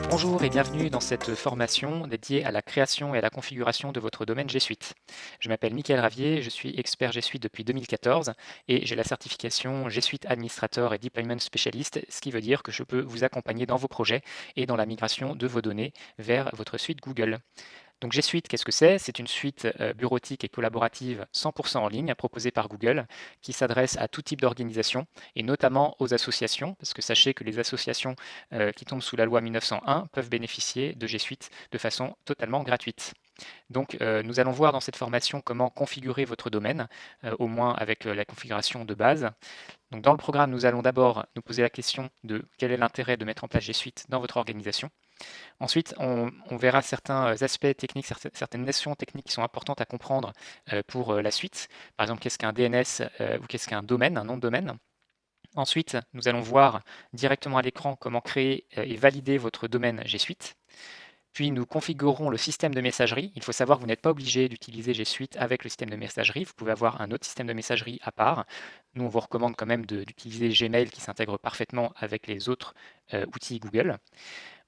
Bonjour et bienvenue dans cette formation dédiée à la création et à la configuration de votre domaine G Suite. Je m'appelle Mickaël Ravier, je suis expert G Suite depuis 2014 et j'ai la certification G Suite Administrator et Deployment Specialist, ce qui veut dire que je peux vous accompagner dans vos projets et dans la migration de vos données vers votre suite Google. Donc G Suite, qu'est-ce que c'est? C'est une suite bureautique et collaborative 100% en ligne proposée par Google qui s'adresse à tout type d'organisation et notamment aux associations, parce que sachez que les associations qui tombent sous la loi 1901 peuvent bénéficier de G Suite de façon totalement gratuite. Donc nous allons voir dans cette formation comment configurer votre domaine, au moins avec la configuration de base. Donc dans le programme, nous allons d'abord nous poser la question de quel est l'intérêt de mettre en place G Suite dans votre organisation. Ensuite, on verra certains aspects techniques, certaines notions techniques qui sont importantes à comprendre pour la suite. Par exemple, qu'est-ce qu'un DNS ou qu'est-ce qu'un domaine, un nom de domaine. Ensuite, nous allons voir directement à l'écran comment créer et valider votre domaine G Suite. Puis nous configurerons le système de messagerie. Il faut savoir que vous n'êtes pas obligé d'utiliser G Suite avec le système de messagerie. Vous pouvez avoir un autre système de messagerie à part. Nous, on vous recommande quand même d'utiliser Gmail qui s'intègre parfaitement avec les autres outils Google.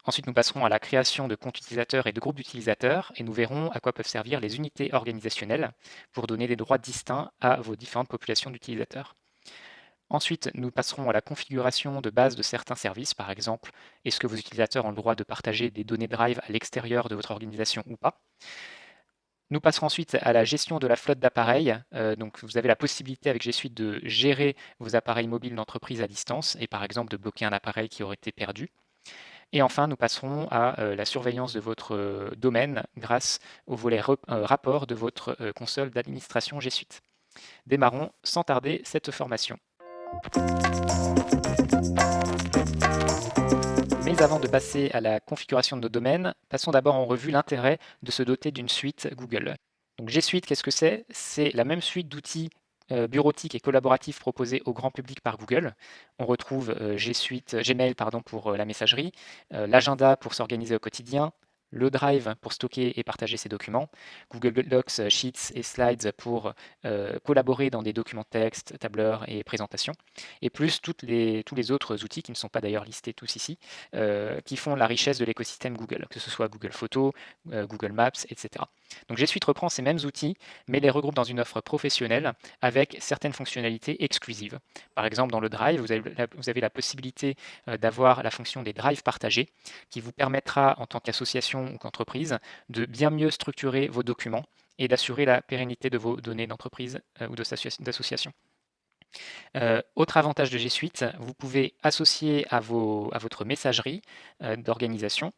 Ensuite, nous passerons à la création de comptes utilisateurs et de groupes d'utilisateurs et nous verrons à quoi peuvent servir les unités organisationnelles pour donner des droits distincts à vos différentes populations d'utilisateurs. Ensuite, nous passerons à la configuration de base de certains services. Par exemple, est-ce que vos utilisateurs ont le droit de partager des données Drive à l'extérieur de votre organisation ou pas? Nous passerons ensuite à la gestion de la flotte d'appareils. Donc, vous avez la possibilité avec G Suite de gérer vos appareils mobiles d'entreprise à distance et par exemple de bloquer un appareil qui aurait été perdu. Et enfin, nous passerons à la surveillance de votre domaine grâce au volet rapport de votre console d'administration G Suite. Démarrons sans tarder cette formation. Mais avant de passer à la configuration de nos domaines, passons d'abord en revue l'intérêt de se doter d'une suite Google. Donc G Suite, qu'est-ce que c'est? C'est la même suite d'outils bureautiques et collaboratifs proposés au grand public par Google. On retrouve G Suite, Gmail pour la messagerie, l'agenda pour s'organiser au quotidien, le Drive pour stocker et partager ses documents, Google Docs, Sheets et Slides pour collaborer dans des documents texte, tableurs et présentations, et plus tous les autres outils qui ne sont pas d'ailleurs listés tous ici, qui font la richesse de l'écosystème Google, que ce soit Google Photos, Google Maps, etc. Donc G Suite reprend ces mêmes outils, mais les regroupe dans une offre professionnelle avec certaines fonctionnalités exclusives. Par exemple, dans le Drive, vous avez la possibilité d'avoir la fonction des drives partagés, qui vous permettra, en tant qu'association ou qu'entreprise, de bien mieux structurer vos documents et d'assurer la pérennité de vos données d'entreprise ou d'association. Autre avantage de G Suite, vous pouvez associer à votre messagerie d'organisation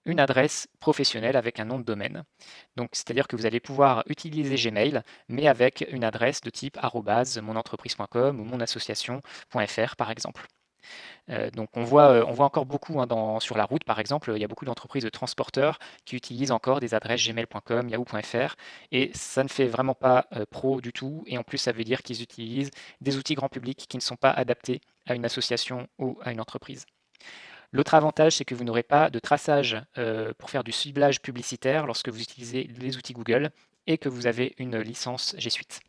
une adresse professionnelle avec un nom de domaine. Donc, c'est-à-dire que vous allez pouvoir utiliser Gmail, mais avec une adresse de type @monentreprise.com ou monassociation.fr par exemple. Donc on voit encore beaucoup sur la route, par exemple, il y a beaucoup d'entreprises de transporteurs qui utilisent encore des adresses gmail.com, yahoo.fr, et ça ne fait vraiment pas pro du tout, et en plus ça veut dire qu'ils utilisent des outils grand public qui ne sont pas adaptés à une association ou à une entreprise. L'autre avantage, c'est que vous n'aurez pas de traçage pour faire du ciblage publicitaire lorsque vous utilisez les outils Google et que vous avez une licence G Suite.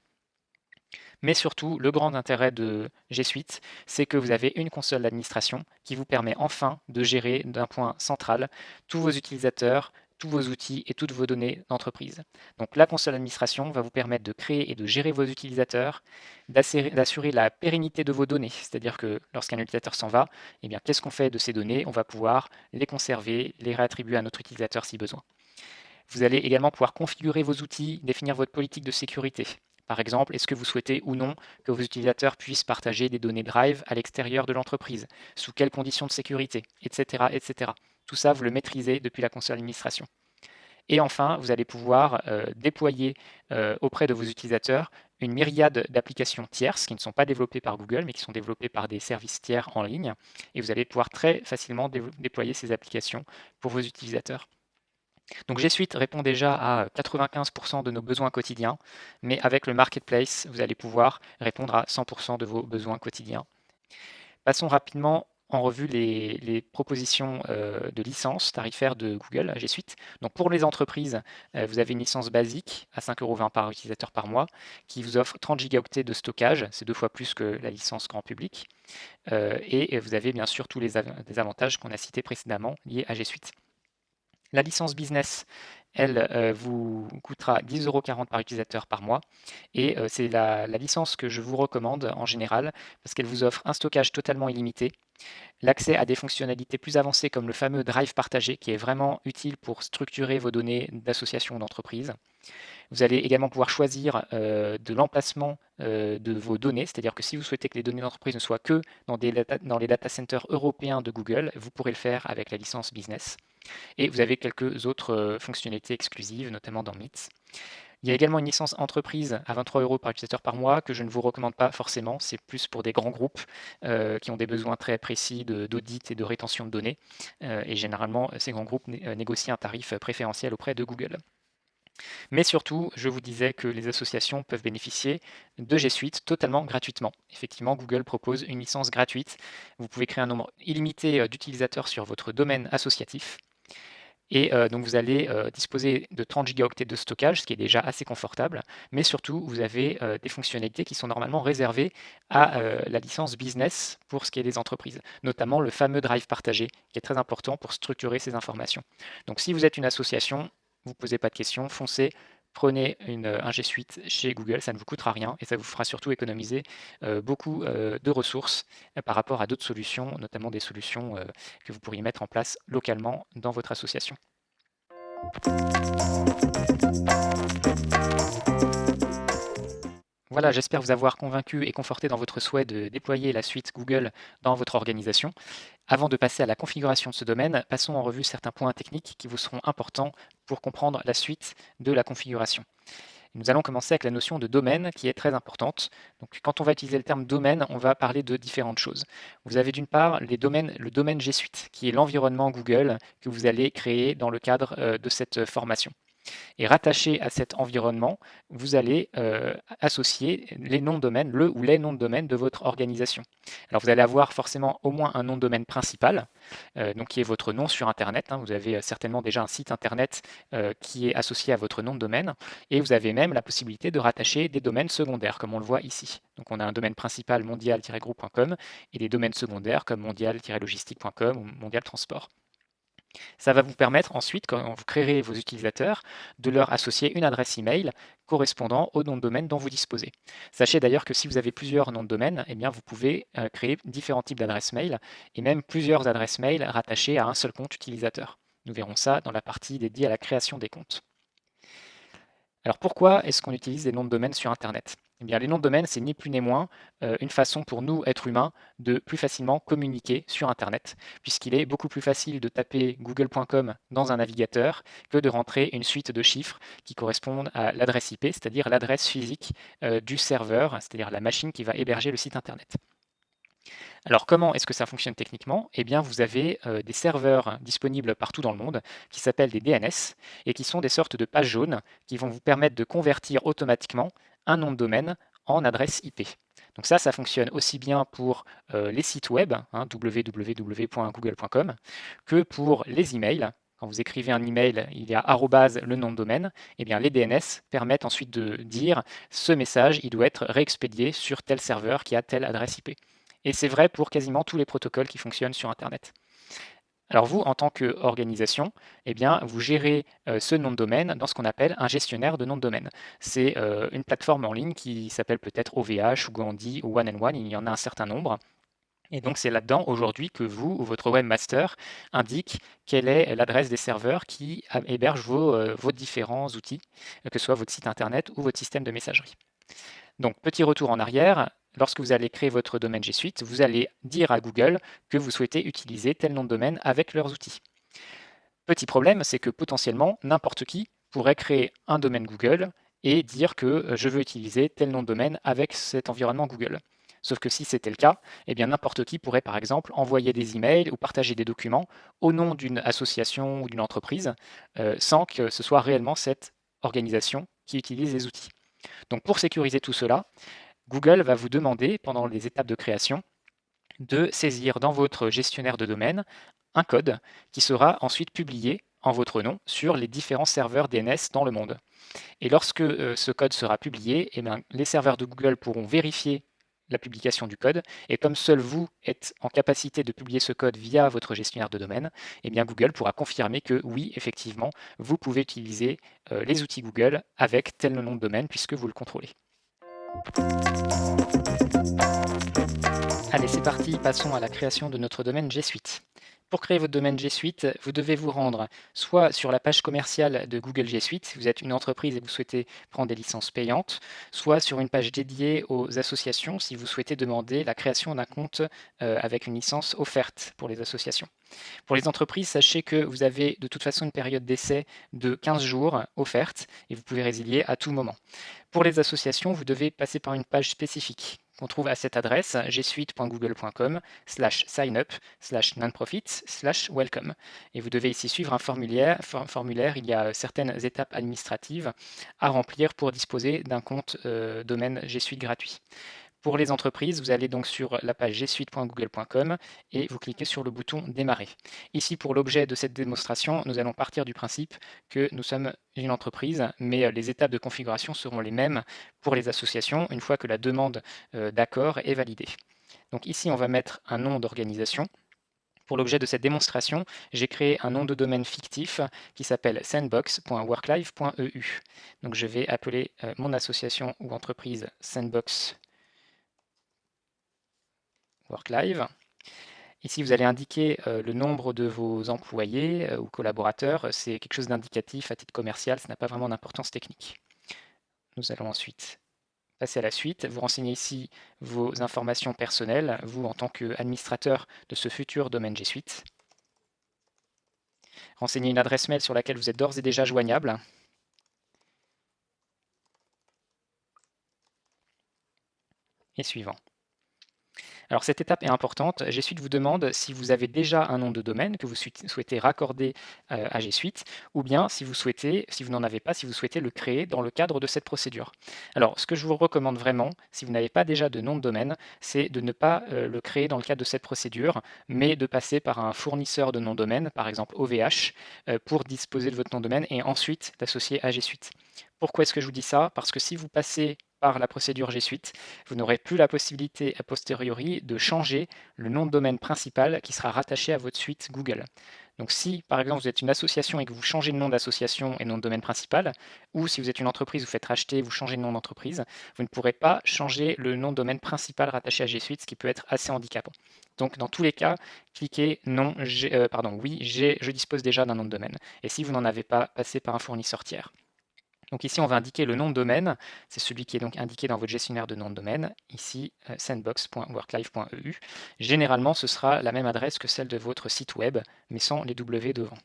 Mais surtout, le grand intérêt de G Suite, c'est que vous avez une console d'administration qui vous permet enfin de gérer d'un point central tous vos utilisateurs, tous vos outils et toutes vos données d'entreprise. Donc la console d'administration va vous permettre de créer et de gérer vos utilisateurs, d'assurer la pérennité de vos données, c'est-à-dire que lorsqu'un utilisateur s'en va, eh bien, qu'est-ce qu'on fait de ces données? On va pouvoir les conserver, les réattribuer à notre utilisateur si besoin. Vous allez également pouvoir configurer vos outils, définir votre politique de sécurité. Par exemple, est-ce que vous souhaitez ou non que vos utilisateurs puissent partager des données Drive à l'extérieur de l'entreprise? Sous quelles conditions de sécurité? Etc. etc. Tout ça, vous le maîtrisez depuis la console d'administration. Et enfin, vous allez pouvoir déployer auprès de vos utilisateurs une myriade d'applications tierces qui ne sont pas développées par Google, mais qui sont développées par des services tiers en ligne. Et vous allez pouvoir très facilement déployer ces applications pour vos utilisateurs. Donc G Suite répond déjà à 95% de nos besoins quotidiens, mais avec le marketplace, vous allez pouvoir répondre à 100% de vos besoins quotidiens. Passons rapidement en revue les propositions de licences tarifaires de Google G Suite. Donc pour les entreprises, vous avez une licence basique à 5,20 € par utilisateur par mois qui vous offre 30 gigaoctets de stockage, c'est 2 fois plus que la licence grand public. Et vous avez bien sûr tous les avantages qu'on a cités précédemment liés à G Suite. La licence business, elle, vous coûtera 10,40 € par utilisateur par mois. Et c'est la licence que je vous recommande en général parce qu'elle vous offre un stockage totalement illimité, l'accès à des fonctionnalités plus avancées comme le fameux drive partagé qui est vraiment utile pour structurer vos données d'association ou d'entreprise. Vous allez également pouvoir choisir de l'emplacement de vos données, c'est-à-dire que si vous souhaitez que les données d'entreprise ne soient que dans les data centers européens de Google, vous pourrez le faire avec la licence business. Et vous avez quelques autres fonctionnalités exclusives, notamment dans Meets. Il y a également une licence entreprise à 23 € par utilisateur par mois que je ne vous recommande pas forcément. C'est plus pour des grands groupes qui ont des besoins très précis d'audit et de rétention de données. Et généralement, ces grands groupes négocient un tarif préférentiel auprès de Google. Mais surtout, je vous disais que les associations peuvent bénéficier de G Suite totalement gratuitement. Effectivement, Google propose une licence gratuite. Vous pouvez créer un nombre illimité d'utilisateurs sur votre domaine associatif. Et donc vous allez disposer de 30 gigaoctets de stockage, ce qui est déjà assez confortable, mais surtout vous avez des fonctionnalités qui sont normalement réservées à la licence business pour ce qui est des entreprises, notamment le fameux drive partagé, qui est très important pour structurer ces informations. Donc si vous êtes une association, vous ne posez pas de questions, foncez, prenez un G Suite chez Google, ça ne vous coûtera rien et ça vous fera surtout économiser beaucoup de ressources par rapport à d'autres solutions, notamment des solutions que vous pourriez mettre en place localement dans votre association. Voilà, j'espère vous avoir convaincu et conforté dans votre souhait de déployer la suite Google dans votre organisation. Avant de passer à la configuration de ce domaine, passons en revue certains points techniques qui vous seront importants pour comprendre la suite de la configuration. Nous allons commencer avec la notion de domaine qui est très importante. Donc, quand on va utiliser le terme domaine, on va parler de différentes choses. Vous avez d'une part le domaine G Suite, qui est l'environnement Google que vous allez créer dans le cadre de cette formation. Et rattaché à cet environnement, vous allez associer les noms de domaine, le ou les noms de domaine de votre organisation. Alors vous allez avoir forcément au moins un nom de domaine principal, donc qui est votre nom sur Internet. Vous avez certainement déjà un site Internet qui est associé à votre nom de domaine. Et vous avez même la possibilité de rattacher des domaines secondaires, comme on le voit ici. Donc on a un domaine principal mondial-groupe.com et des domaines secondaires comme mondial-logistique.com ou mondial transport. Ça va vous permettre ensuite, quand vous créerez vos utilisateurs, de leur associer une adresse email correspondant au nom de domaine dont vous disposez. Sachez d'ailleurs que si vous avez plusieurs noms de domaine, eh bien vous pouvez créer différents types d'adresses mail et même plusieurs adresses mail rattachées à un seul compte utilisateur. Nous verrons ça dans la partie dédiée à la création des comptes. Alors pourquoi est-ce qu'on utilise des noms de domaine sur Internet? Eh bien, les noms de domaine, c'est ni plus ni moins une façon pour nous, êtres humains, de plus facilement communiquer sur Internet, puisqu'il est beaucoup plus facile de taper google.com dans un navigateur que de rentrer une suite de chiffres qui correspondent à l'adresse IP, c'est-à-dire l'adresse physique du serveur, c'est-à-dire la machine qui va héberger le site Internet. Alors comment est-ce que ça fonctionne techniquement? Eh bien vous avez des serveurs disponibles partout dans le monde qui s'appellent des DNS et qui sont des sortes de pages jaunes qui vont vous permettre de convertir automatiquement un nom de domaine en adresse IP. Donc ça fonctionne aussi bien pour les sites web, www.google.com, que pour les emails. Quand vous écrivez un email, il y a arrobase le nom de domaine, et bien les DNS permettent ensuite de dire ce message, il doit être réexpédié sur tel serveur qui a telle adresse IP. Et c'est vrai pour quasiment tous les protocoles qui fonctionnent sur Internet. Alors vous, en tant qu'organisation, eh bien, vous gérez ce nom de domaine dans ce qu'on appelle un gestionnaire de nom de domaine. C'est une plateforme en ligne qui s'appelle peut-être OVH ou Gandhi ou One and One, il y en a un certain nombre. Et donc c'est là-dedans aujourd'hui que vous ou votre webmaster indique quelle est l'adresse des serveurs qui hébergent vos différents outils, que ce soit votre site internet ou votre système de messagerie. Donc petit retour en arrière, lorsque vous allez créer votre domaine G Suite, vous allez dire à Google que vous souhaitez utiliser tel nom de domaine avec leurs outils. Petit problème, c'est que potentiellement n'importe qui pourrait créer un domaine Google et dire que je veux utiliser tel nom de domaine avec cet environnement Google. Sauf que si c'était le cas, eh bien n'importe qui pourrait par exemple envoyer des emails ou partager des documents au nom d'une association ou d'une entreprise sans que ce soit réellement cette organisation qui utilise les outils. Donc pour sécuriser tout cela, Google va vous demander pendant les étapes de création de saisir dans votre gestionnaire de domaine un code qui sera ensuite publié en votre nom sur les différents serveurs DNS dans le monde. Et lorsque ce code sera publié, eh bien, les serveurs de Google pourront vérifier la publication du code, et comme seul vous êtes en capacité de publier ce code via votre gestionnaire de domaine, eh bien Google pourra confirmer que oui, effectivement, vous pouvez utiliser les outils Google avec tel nom de domaine puisque vous le contrôlez. Allez, c'est parti, passons à la création de notre domaine G Suite. Pour créer votre domaine G Suite, vous devez vous rendre soit sur la page commerciale de Google G Suite, si vous êtes une entreprise et vous souhaitez prendre des licences payantes, soit sur une page dédiée aux associations si vous souhaitez demander la création d'un compte avec une licence offerte pour les associations. Pour les entreprises, sachez que vous avez de toute façon une période d'essai de 15 jours offerte et vous pouvez résilier à tout moment. Pour les associations, vous devez passer par une page spécifique qu'on trouve à cette adresse gsuite.google.com/signup/nonprofit/welcome. Et vous devez ici suivre un formulaire. Il y a certaines étapes administratives à remplir pour disposer d'un compte domaine G Suite gratuit. Pour les entreprises, vous allez donc sur la page gsuite.google.com et vous cliquez sur le bouton Démarrer. Ici, pour l'objet de cette démonstration, nous allons partir du principe que nous sommes une entreprise, mais les étapes de configuration seront les mêmes pour les associations une fois que la demande d'accord est validée. Donc ici, on va mettre un nom d'organisation. Pour l'objet de cette démonstration, j'ai créé un nom de domaine fictif qui s'appelle sandbox.worklife.eu. Donc je vais appeler mon association ou entreprise Sandbox WorkLive. Ici, vous allez indiquer le nombre de vos employés ou collaborateurs. C'est quelque chose d'indicatif à titre commercial, ça n'a pas vraiment d'importance technique. Nous allons ensuite passer à la suite. Vous renseignez ici vos informations personnelles, vous en tant qu'administrateur de ce futur domaine G Suite. Renseignez une adresse mail sur laquelle vous êtes d'ores et déjà joignable. Et suivant. Alors cette étape est importante. G Suite vous demande si vous avez déjà un nom de domaine que vous souhaitez raccorder à G Suite, ou bien si vous n'en avez pas, si vous souhaitez le créer dans le cadre de cette procédure. Alors ce que je vous recommande vraiment, si vous n'avez pas déjà de nom de domaine, c'est de ne pas le créer dans le cadre de cette procédure, mais de passer par un fournisseur de nom de domaine, par exemple OVH, pour disposer de votre nom de domaine et ensuite l'associer à G Suite. Pourquoi est-ce que je vous dis ça? Parce que si vous passez par la procédure G Suite, vous n'aurez plus la possibilité a posteriori de changer le nom de domaine principal qui sera rattaché à votre suite Google. Donc si par exemple vous êtes une association et que vous changez de nom d'association et nom de domaine principal, ou si vous êtes une entreprise, vous faites racheter, vous changez de nom d'entreprise, vous ne pourrez pas changer le nom de domaine principal rattaché à G Suite, ce qui peut être assez handicapant. Donc dans tous les cas, cliquez non, oui, je dispose déjà d'un nom de domaine. Et si vous n'en avez pas, passez par un fournisseur tiers. Donc ici, on va indiquer le nom de domaine, c'est celui qui est donc indiqué dans votre gestionnaire de nom de domaine, ici sandbox.worklife.eu. Généralement, ce sera la même adresse que celle de votre site web, mais sans les W devant.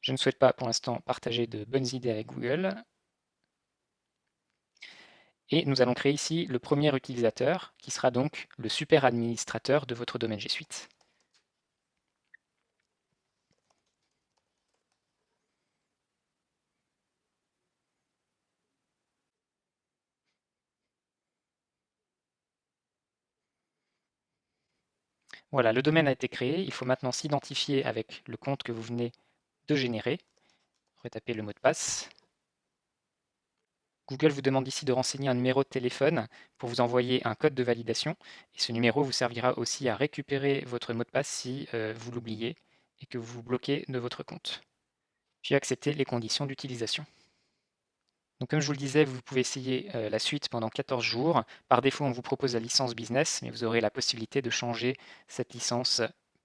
Je ne souhaite pas pour l'instant partager de bonnes idées avec Google. Et nous allons créer ici le premier utilisateur, qui sera donc le super administrateur de votre domaine G Suite. Voilà, le domaine a été créé. Il faut maintenant s'identifier avec le compte que vous venez de générer. Retapez le mot de passe. Google vous demande ici de renseigner un numéro de téléphone pour vous envoyer un code de validation. Et ce numéro vous servira aussi à récupérer votre mot de passe si vous l'oubliez et que vous vous bloquez de votre compte. Puis accepter les conditions d'utilisation. Donc comme je vous le disais, vous pouvez essayer la suite pendant 14 jours. Par défaut, on vous propose la licence business, mais vous aurez la possibilité de changer cette licence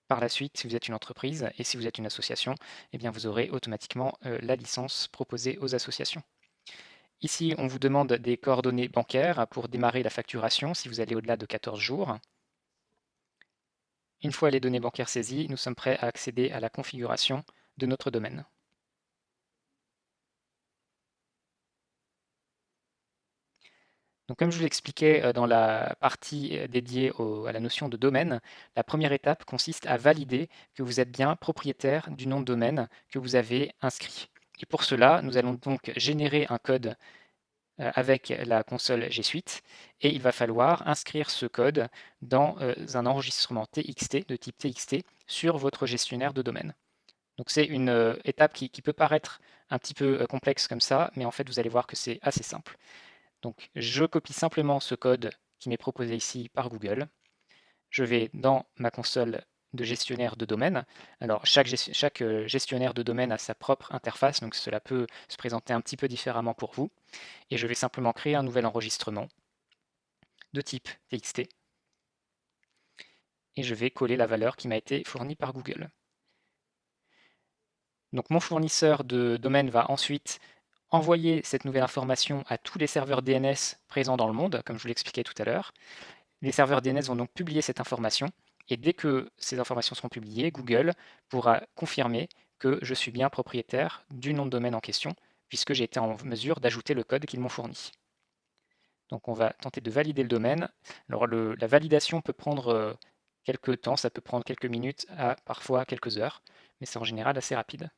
par la suite si vous êtes une entreprise. Et si vous êtes une association, eh bien, vous aurez automatiquement la licence proposée aux associations. Ici, on vous demande des coordonnées bancaires pour démarrer la facturation si vous allez au-delà de 14 jours. Une fois les données bancaires saisies, nous sommes prêts à accéder à la configuration de notre domaine. Donc, comme je vous l'expliquais dans la partie dédiée à la notion de domaine, la première étape consiste à valider que vous êtes bien propriétaire du nom de domaine que vous avez inscrit. Et pour cela, nous allons donc générer un code avec la console G Suite et il va falloir inscrire ce code dans un enregistrement TXT de type TXT sur votre gestionnaire de domaine. Donc c'est une étape qui peut paraître un petit peu complexe comme ça, mais en fait vous allez voir que c'est assez simple. Donc je copie simplement ce code qui m'est proposé ici par Google. Je vais dans ma console de gestionnaire de domaine. Alors chaque gestionnaire de domaine a sa propre interface, donc cela peut se présenter un petit peu différemment pour vous. Et je vais simplement créer un nouvel enregistrement de type TXT et je vais coller la valeur qui m'a été fournie par Google. Donc mon fournisseur de domaine va ensuite envoyer cette nouvelle information à tous les serveurs DNS présents dans le monde, comme je vous l'expliquais tout à l'heure. Les serveurs DNS vont donc publier cette information et dès que ces informations seront publiées, Google pourra confirmer que je suis bien propriétaire du nom de domaine en question, puisque j'ai été en mesure d'ajouter le code qu'ils m'ont fourni. Donc on va tenter de valider le domaine. Alors la validation peut prendre quelques temps, ça peut prendre quelques minutes à parfois quelques heures, mais c'est en général assez rapide.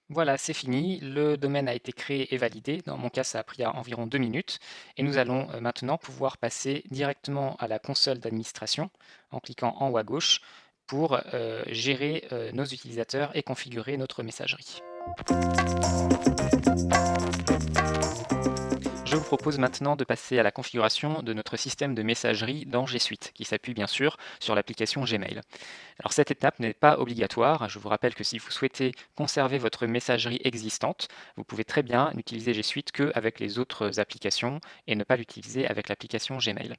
Voilà, c'est fini, le domaine a été créé et validé. Dans mon cas, ça a pris environ 2 minutes. Et nous allons maintenant pouvoir passer directement à la console d'administration en cliquant en haut à gauche pour gérer nos utilisateurs et configurer notre messagerie. Je vous propose maintenant de passer à la configuration de notre système de messagerie dans G Suite, qui s'appuie bien sûr sur l'application Gmail. Alors cette étape n'est pas obligatoire, je vous rappelle que si vous souhaitez conserver votre messagerie existante, vous pouvez très bien n'utiliser G Suite qu'avec les autres applications et ne pas l'utiliser avec l'application Gmail.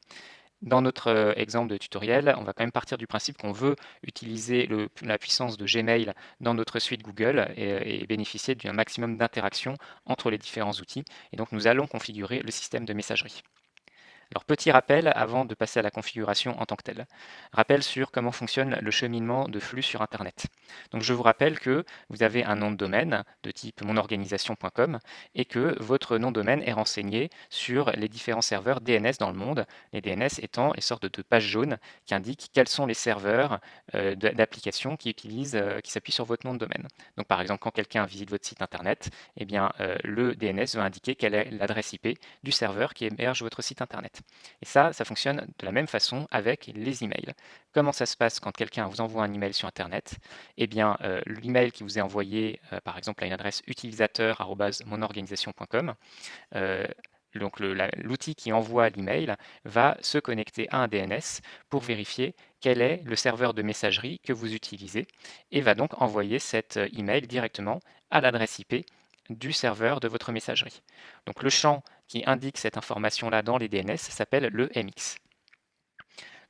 Dans notre exemple de tutoriel, on va quand même partir du principe qu'on veut utiliser la puissance de Gmail dans notre suite Google et bénéficier d'un maximum d'interaction entre les différents outils. Et donc nous allons configurer le système de messagerie. Alors petit rappel avant de passer à la configuration en tant que telle. Rappel sur comment fonctionne le cheminement de flux sur Internet. Donc je vous rappelle que vous avez un nom de domaine de type monorganisation.com et que votre nom de domaine est renseigné sur les différents serveurs DNS dans le monde, les DNS étant les sortes de pages jaunes qui indiquent quels sont les serveurs d'applications qui s'appuient sur votre nom de domaine. Donc par exemple quand quelqu'un visite votre site Internet, eh bien, le DNS va indiquer quelle est l'adresse IP du serveur qui héberge votre site Internet. Et ça fonctionne de la même façon avec les emails. Comment ça se passe quand quelqu'un vous envoie un email sur Internet? Eh bien, l'email qui vous est envoyé, par exemple, à une adresse utilisateur@monorganisation.com, donc l'outil qui envoie l'email va se connecter à un DNS pour vérifier quel est le serveur de messagerie que vous utilisez et va donc envoyer cet email directement à l'adresse IP du serveur de votre messagerie. Donc le champ qui indique cette information-là dans les DNS s'appelle le MX.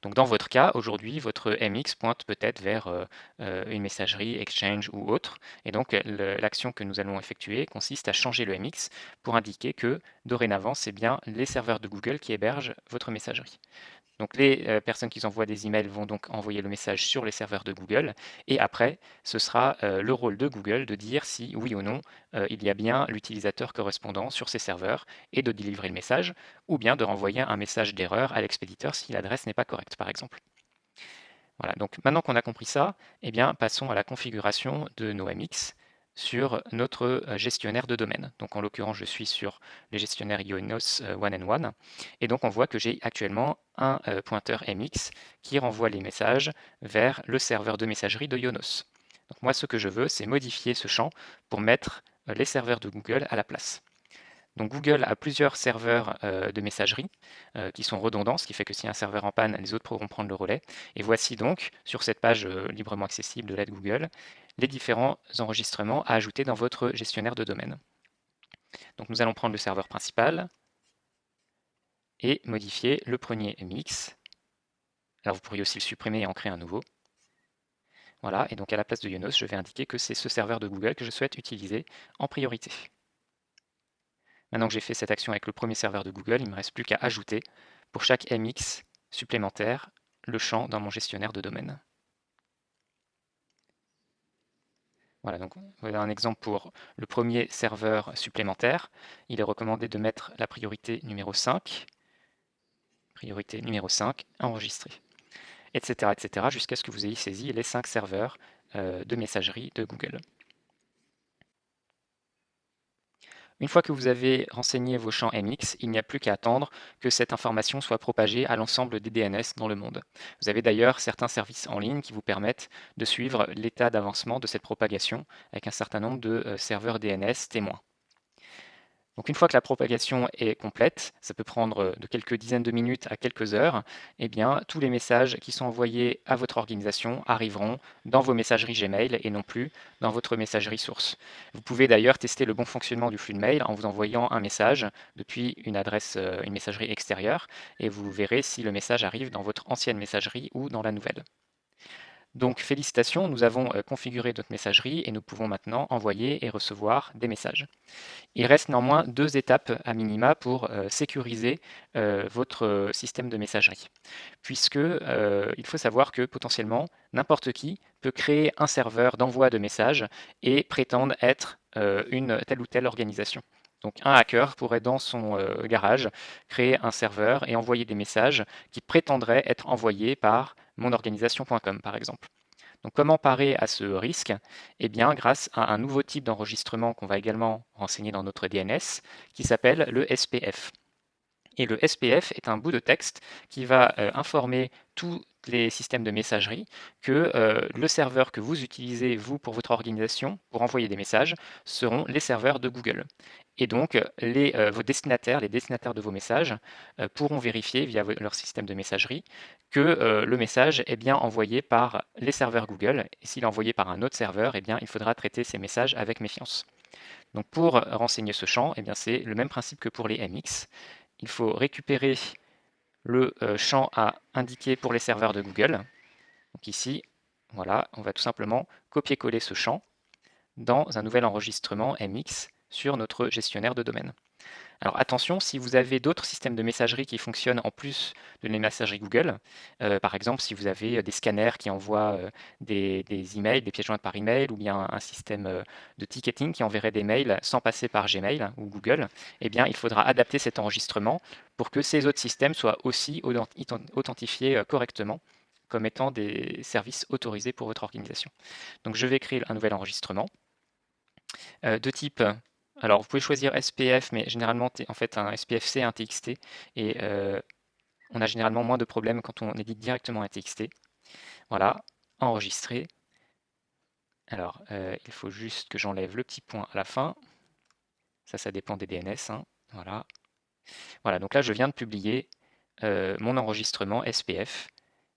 Donc dans votre cas, aujourd'hui, votre MX pointe peut-être vers une messagerie, Exchange ou autre. Et donc l'action que nous allons effectuer consiste à changer le MX pour indiquer que dorénavant, c'est bien les serveurs de Google qui hébergent votre messagerie. Donc les personnes qui envoient des emails vont donc envoyer le message sur les serveurs de Google et après, ce sera le rôle de Google de dire si oui ou non il y a bien l'utilisateur correspondant sur ces serveurs et de délivrer le message ou bien de renvoyer un message d'erreur à l'expéditeur si l'adresse n'est pas correcte par exemple. Voilà, donc maintenant qu'on a compris ça, eh bien, passons à la configuration de nos MX sur notre gestionnaire de domaine. Donc en l'occurrence, je suis sur le gestionnaire Ionos One et donc on voit que j'ai actuellement un pointeur MX qui renvoie les messages vers le serveur de messagerie de Ionos. Donc moi, ce que je veux, c'est modifier ce champ pour mettre les serveurs de Google à la place. Donc Google a plusieurs serveurs de messagerie qui sont redondants, ce qui fait que si un serveur en panne, les autres pourront prendre le relais. Et voici donc, sur cette page librement accessible de l'aide Google, les différents enregistrements à ajouter dans votre gestionnaire de domaine. Donc nous allons prendre le serveur principal et modifier le premier MX. Alors vous pourriez aussi le supprimer et en créer un nouveau. Voilà, et donc à la place de Ionos, je vais indiquer que c'est ce serveur de Google que je souhaite utiliser en priorité. Maintenant que j'ai fait cette action avec le premier serveur de Google, il ne me reste plus qu'à ajouter pour chaque MX supplémentaire le champ dans mon gestionnaire de domaine. Voilà, donc voilà un exemple pour le premier serveur supplémentaire. Il est recommandé de mettre la priorité numéro 5, enregistrer, etc. jusqu'à ce que vous ayez saisi les 5 serveurs de messagerie de Google. Une fois que vous avez renseigné vos champs MX, il n'y a plus qu'à attendre que cette information soit propagée à l'ensemble des DNS dans le monde. Vous avez d'ailleurs certains services en ligne qui vous permettent de suivre l'état d'avancement de cette propagation avec un certain nombre de serveurs DNS témoins. Donc une fois que la propagation est complète, ça peut prendre de quelques dizaines de minutes à quelques heures, eh bien tous les messages qui sont envoyés à votre organisation arriveront dans vos messageries Gmail et non plus dans votre messagerie source. Vous pouvez d'ailleurs tester le bon fonctionnement du flux de mail en vous envoyant un message depuis une adresse, une messagerie extérieure, et vous verrez si le message arrive dans votre ancienne messagerie ou dans la nouvelle. Donc félicitations, nous avons configuré notre messagerie et nous pouvons maintenant envoyer et recevoir des messages. Il reste néanmoins 2 étapes à minima pour sécuriser votre système de messagerie. Puisque il faut savoir que potentiellement n'importe qui peut créer un serveur d'envoi de messages et prétendre être une telle ou telle organisation. Donc un hacker pourrait dans son garage créer un serveur et envoyer des messages qui prétendraient être envoyés par monorganisation.com par exemple. Donc comment parer à ce risque? Eh bien, grâce à un nouveau type d'enregistrement qu'on va également renseigner dans notre DNS, qui s'appelle le SPF. Et le SPF est un bout de texte qui va informer tous les systèmes de messagerie que le serveur que vous utilisez, vous, pour votre organisation, pour envoyer des messages, seront les serveurs de Google. Et donc, vos destinataires, les destinataires de vos messages, pourront vérifier via leur système de messagerie que le message est bien envoyé par les serveurs Google. Et s'il est envoyé par un autre serveur, eh bien, il faudra traiter ces messages avec méfiance. Donc, pour renseigner ce champ, eh bien, c'est le même principe que pour les MX. Il faut récupérer le champ à indiquer pour les serveurs de Google. Donc ici, voilà, on va tout simplement copier-coller ce champ dans un nouvel enregistrement MX sur notre gestionnaire de domaine. Alors attention, si vous avez d'autres systèmes de messagerie qui fonctionnent en plus de les messageries Google, par exemple si vous avez des scanners qui envoient des emails, des pièces jointes par email, ou bien un système de ticketing qui enverrait des mails sans passer par Gmail ou Google, eh bien il faudra adapter cet enregistrement pour que ces autres systèmes soient aussi authentifiés correctement comme étant des services autorisés pour votre organisation. Donc je vais créer un nouvel enregistrement de type. Alors, vous pouvez choisir SPF, mais généralement, en fait, un SPF, c'est un TXT, et on a généralement moins de problèmes quand on édite directement un TXT. Voilà, enregistrer. Alors, il faut juste que j'enlève le petit point à la fin. Ça dépend des DNS, hein. Voilà. Voilà, donc là, je viens de publier mon enregistrement SPF,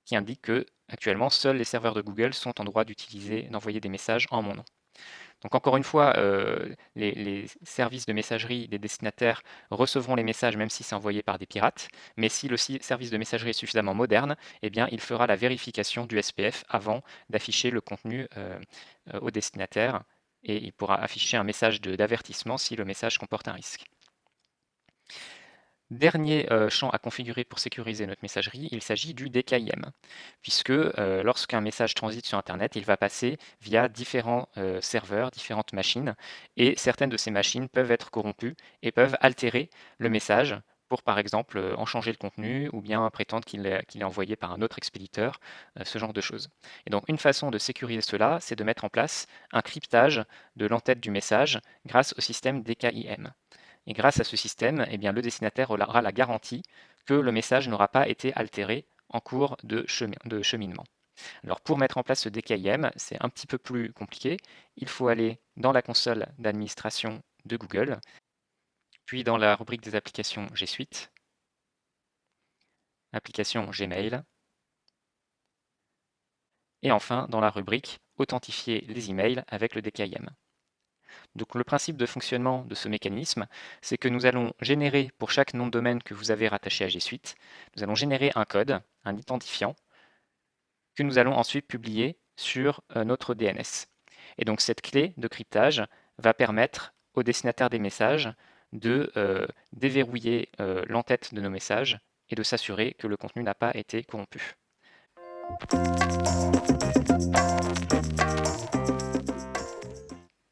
qui indique que, actuellement, seuls les serveurs de Google sont en droit d'envoyer des messages en mon nom. Donc encore une fois, les services de messagerie des destinataires recevront les messages même si c'est envoyé par des pirates, mais si le service de messagerie est suffisamment moderne, eh bien, il fera la vérification du SPF avant d'afficher le contenu au destinataire, et il pourra afficher un message d'avertissement si le message comporte un risque. Dernier champ à configurer pour sécuriser notre messagerie, il s'agit du DKIM, puisque lorsqu'un message transite sur Internet, il va passer via différents serveurs, différentes machines, et certaines de ces machines peuvent être corrompues et peuvent altérer le message pour, par exemple, en changer le contenu ou bien prétendre qu'il est envoyé par un autre expéditeur, ce genre de choses. Et donc une façon de sécuriser cela, c'est de mettre en place un cryptage de l'entête du message grâce au système DKIM. Et grâce à ce système, eh bien, le destinataire aura la garantie que le message n'aura pas été altéré en cours de cheminement. Alors pour mettre en place ce DKIM, c'est un petit peu plus compliqué. Il faut aller dans la console d'administration de Google, puis dans la rubrique des applications G Suite, application Gmail, et enfin dans la rubrique Authentifier les emails avec le DKIM. Donc le principe de fonctionnement de ce mécanisme, c'est que nous allons générer pour chaque nom de domaine que vous avez rattaché à G Suite, nous allons générer un code, un identifiant, que nous allons ensuite publier sur notre DNS. Et donc cette clé de cryptage va permettre au destinataire des messages de déverrouiller l'entête de nos messages et de s'assurer que le contenu n'a pas été corrompu.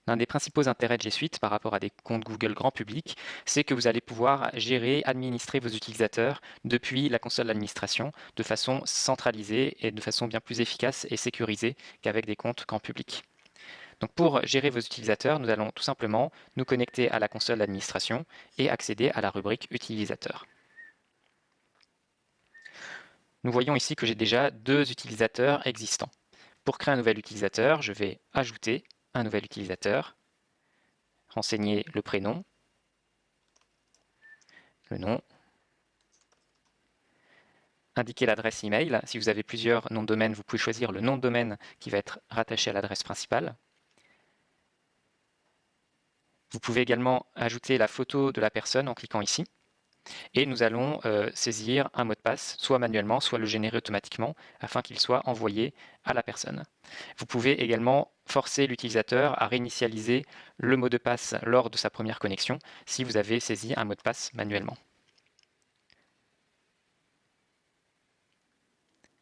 L'un des principaux intérêts de G Suite par rapport à des comptes Google grand public, c'est que vous allez pouvoir gérer, administrer vos utilisateurs depuis la console d'administration de façon centralisée et de façon bien plus efficace et sécurisée qu'avec des comptes grand public. Donc pour gérer vos utilisateurs, nous allons tout simplement nous connecter à la console d'administration et accéder à la rubrique utilisateurs. Nous voyons ici que j'ai déjà 2 utilisateurs existants. Pour créer un nouvel utilisateur, je vais ajouter un nouvel utilisateur, renseigner le prénom, le nom, indiquer l'adresse email. Si vous avez plusieurs noms de domaine, vous pouvez choisir le nom de domaine qui va être rattaché à l'adresse principale. Vous pouvez également ajouter la photo de la personne en cliquant ici. Et nous allons saisir un mot de passe, soit manuellement, soit le générer automatiquement, afin qu'il soit envoyé à la personne. Vous pouvez également forcer l'utilisateur à réinitialiser le mot de passe lors de sa première connexion, si vous avez saisi un mot de passe manuellement.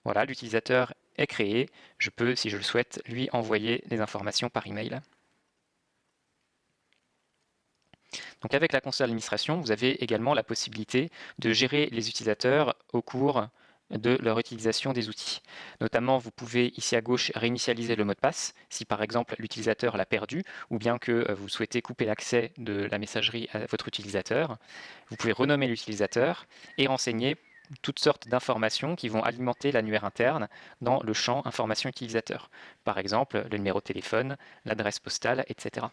Voilà, l'utilisateur est créé. Je peux, si je le souhaite, lui envoyer des informations par email. Donc avec la console d'administration, vous avez également la possibilité de gérer les utilisateurs au cours de leur utilisation des outils. Notamment, vous pouvez ici à gauche réinitialiser le mot de passe si par exemple l'utilisateur l'a perdu ou bien que vous souhaitez couper l'accès de la messagerie à votre utilisateur. Vous pouvez renommer l'utilisateur et renseigner toutes sortes d'informations qui vont alimenter l'annuaire interne dans le champ information utilisateur. Par exemple, le numéro de téléphone, l'adresse postale, etc.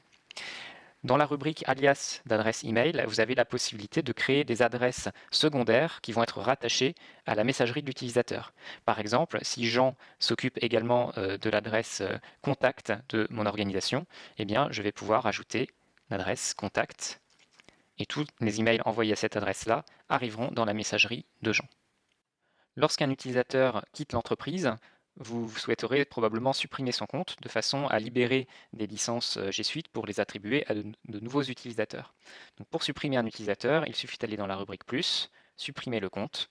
Dans la rubrique alias d'adresse email, vous avez la possibilité de créer des adresses secondaires qui vont être rattachées à la messagerie de l'utilisateur. Par exemple, si Jean s'occupe également de l'adresse contact de mon organisation, eh bien, je vais pouvoir ajouter l'adresse contact et tous les emails envoyés à cette adresse-là arriveront dans la messagerie de Jean. Lorsqu'un utilisateur quitte l'entreprise, vous souhaiterez probablement supprimer son compte de façon à libérer des licences G Suite pour les attribuer à de nouveaux utilisateurs. Donc pour supprimer un utilisateur, il suffit d'aller dans la rubrique plus, supprimer le compte.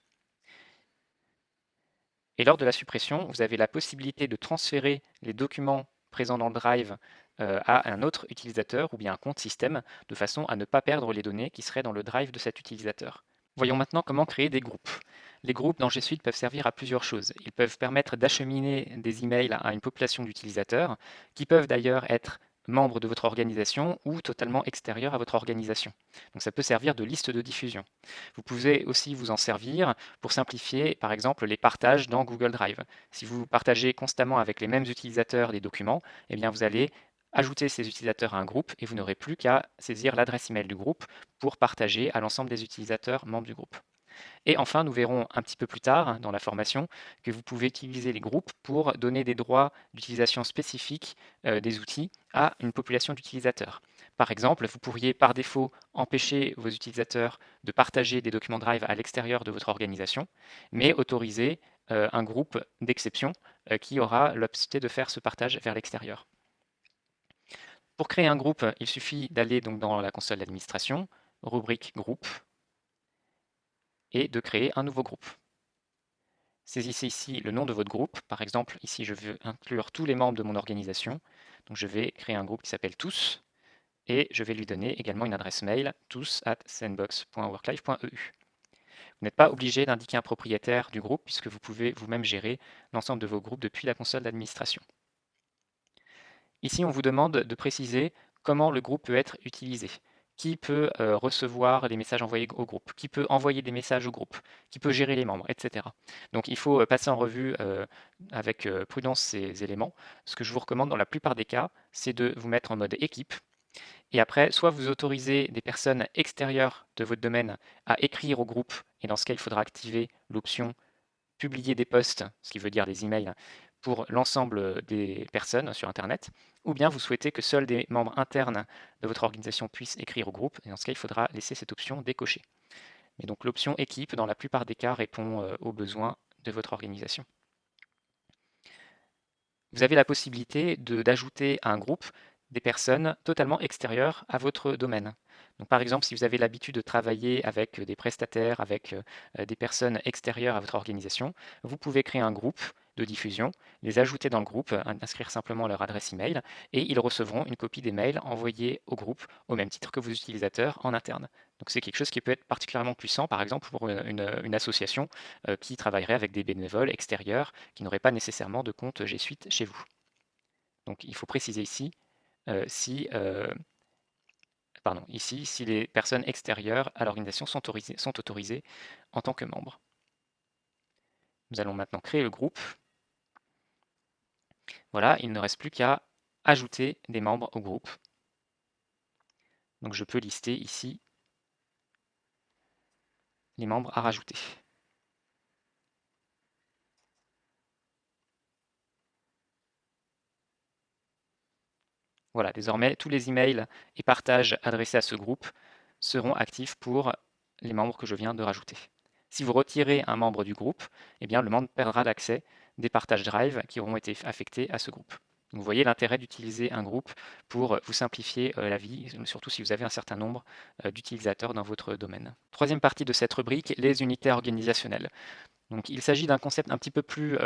Et lors de la suppression, vous avez la possibilité de transférer les documents présents dans le Drive à un autre utilisateur ou bien un compte système de façon à ne pas perdre les données qui seraient dans le Drive de cet utilisateur. Voyons maintenant comment créer des groupes. Les groupes dans G Suite peuvent servir à plusieurs choses. Ils peuvent permettre d'acheminer des emails à une population d'utilisateurs, qui peuvent d'ailleurs être membres de votre organisation ou totalement extérieurs à votre organisation. Donc ça peut servir de liste de diffusion. Vous pouvez aussi vous en servir pour simplifier par exemple les partages dans Google Drive. Si vous partagez constamment avec les mêmes utilisateurs des documents, eh bien vous allez ajouter ces utilisateurs à un groupe et vous n'aurez plus qu'à saisir l'adresse email du groupe pour partager à l'ensemble des utilisateurs membres du groupe. Et enfin, nous verrons un petit peu plus tard dans la formation que vous pouvez utiliser les groupes pour donner des droits d'utilisation spécifiques des outils à une population d'utilisateurs. Par exemple, vous pourriez par défaut empêcher vos utilisateurs de partager des documents Drive à l'extérieur de votre organisation, mais autoriser un groupe d'exception qui aura la possibilité de faire ce partage vers l'extérieur. Pour créer un groupe, il suffit d'aller donc dans la console d'administration, rubrique groupe, et de créer un nouveau groupe. Saisissez ici le nom de votre groupe. Par exemple, ici, je veux inclure tous les membres de mon organisation. Donc, je vais créer un groupe qui s'appelle tous et je vais lui donner également une adresse mail tous@sandbox.worklife.eu. Vous n'êtes pas obligé d'indiquer un propriétaire du groupe puisque vous pouvez vous-même gérer l'ensemble de vos groupes depuis la console d'administration. Ici, on vous demande de préciser comment le groupe peut être utilisé. Qui peut recevoir les messages envoyés au groupe, qui peut envoyer des messages au groupe, qui peut gérer les membres, etc. Donc il faut passer en revue avec prudence ces éléments. Ce que je vous recommande dans la plupart des cas, c'est de vous mettre en mode équipe. Et après, soit vous autorisez des personnes extérieures de votre domaine à écrire au groupe, et dans ce cas, il faudra activer l'option publier des posts, ce qui veut dire des emails, pour l'ensemble des personnes sur Internet, ou bien vous souhaitez que seuls des membres internes de votre organisation puissent écrire au groupe, et dans ce cas, il faudra laisser cette option décochée. Mais donc l'option équipe, dans la plupart des cas, répond aux besoins de votre organisation. Vous avez la possibilité d'ajouter à un groupe des personnes totalement extérieures à votre domaine. Donc, par exemple, si vous avez l'habitude de travailler avec des prestataires, avec des personnes extérieures à votre organisation, vous pouvez créer un groupe de diffusion, les ajouter dans le groupe, inscrire simplement leur adresse email, et ils recevront une copie des mails envoyés au groupe au même titre que vos utilisateurs en interne. Donc c'est quelque chose qui peut être particulièrement puissant, par exemple pour une association qui travaillerait avec des bénévoles extérieurs qui n'auraient pas nécessairement de compte G Suite chez vous. Donc il faut préciser ici ici, si les personnes extérieures à l'organisation sont autorisées en tant que membres. Nous allons maintenant créer le groupe. Voilà, il ne reste plus qu'à ajouter des membres au groupe. Donc je peux lister ici les membres à rajouter. Voilà, désormais, tous les emails et partages adressés à ce groupe seront actifs pour les membres que je viens de rajouter. Si vous retirez un membre du groupe, eh bien, le membre perdra l'accès des partages Drive qui auront été affectés à ce groupe. Vous voyez l'intérêt d'utiliser un groupe pour vous simplifier la vie, surtout si vous avez un certain nombre d'utilisateurs dans votre domaine. Troisième partie de cette rubrique, les unités organisationnelles. Donc, il s'agit d'un concept un petit peu plus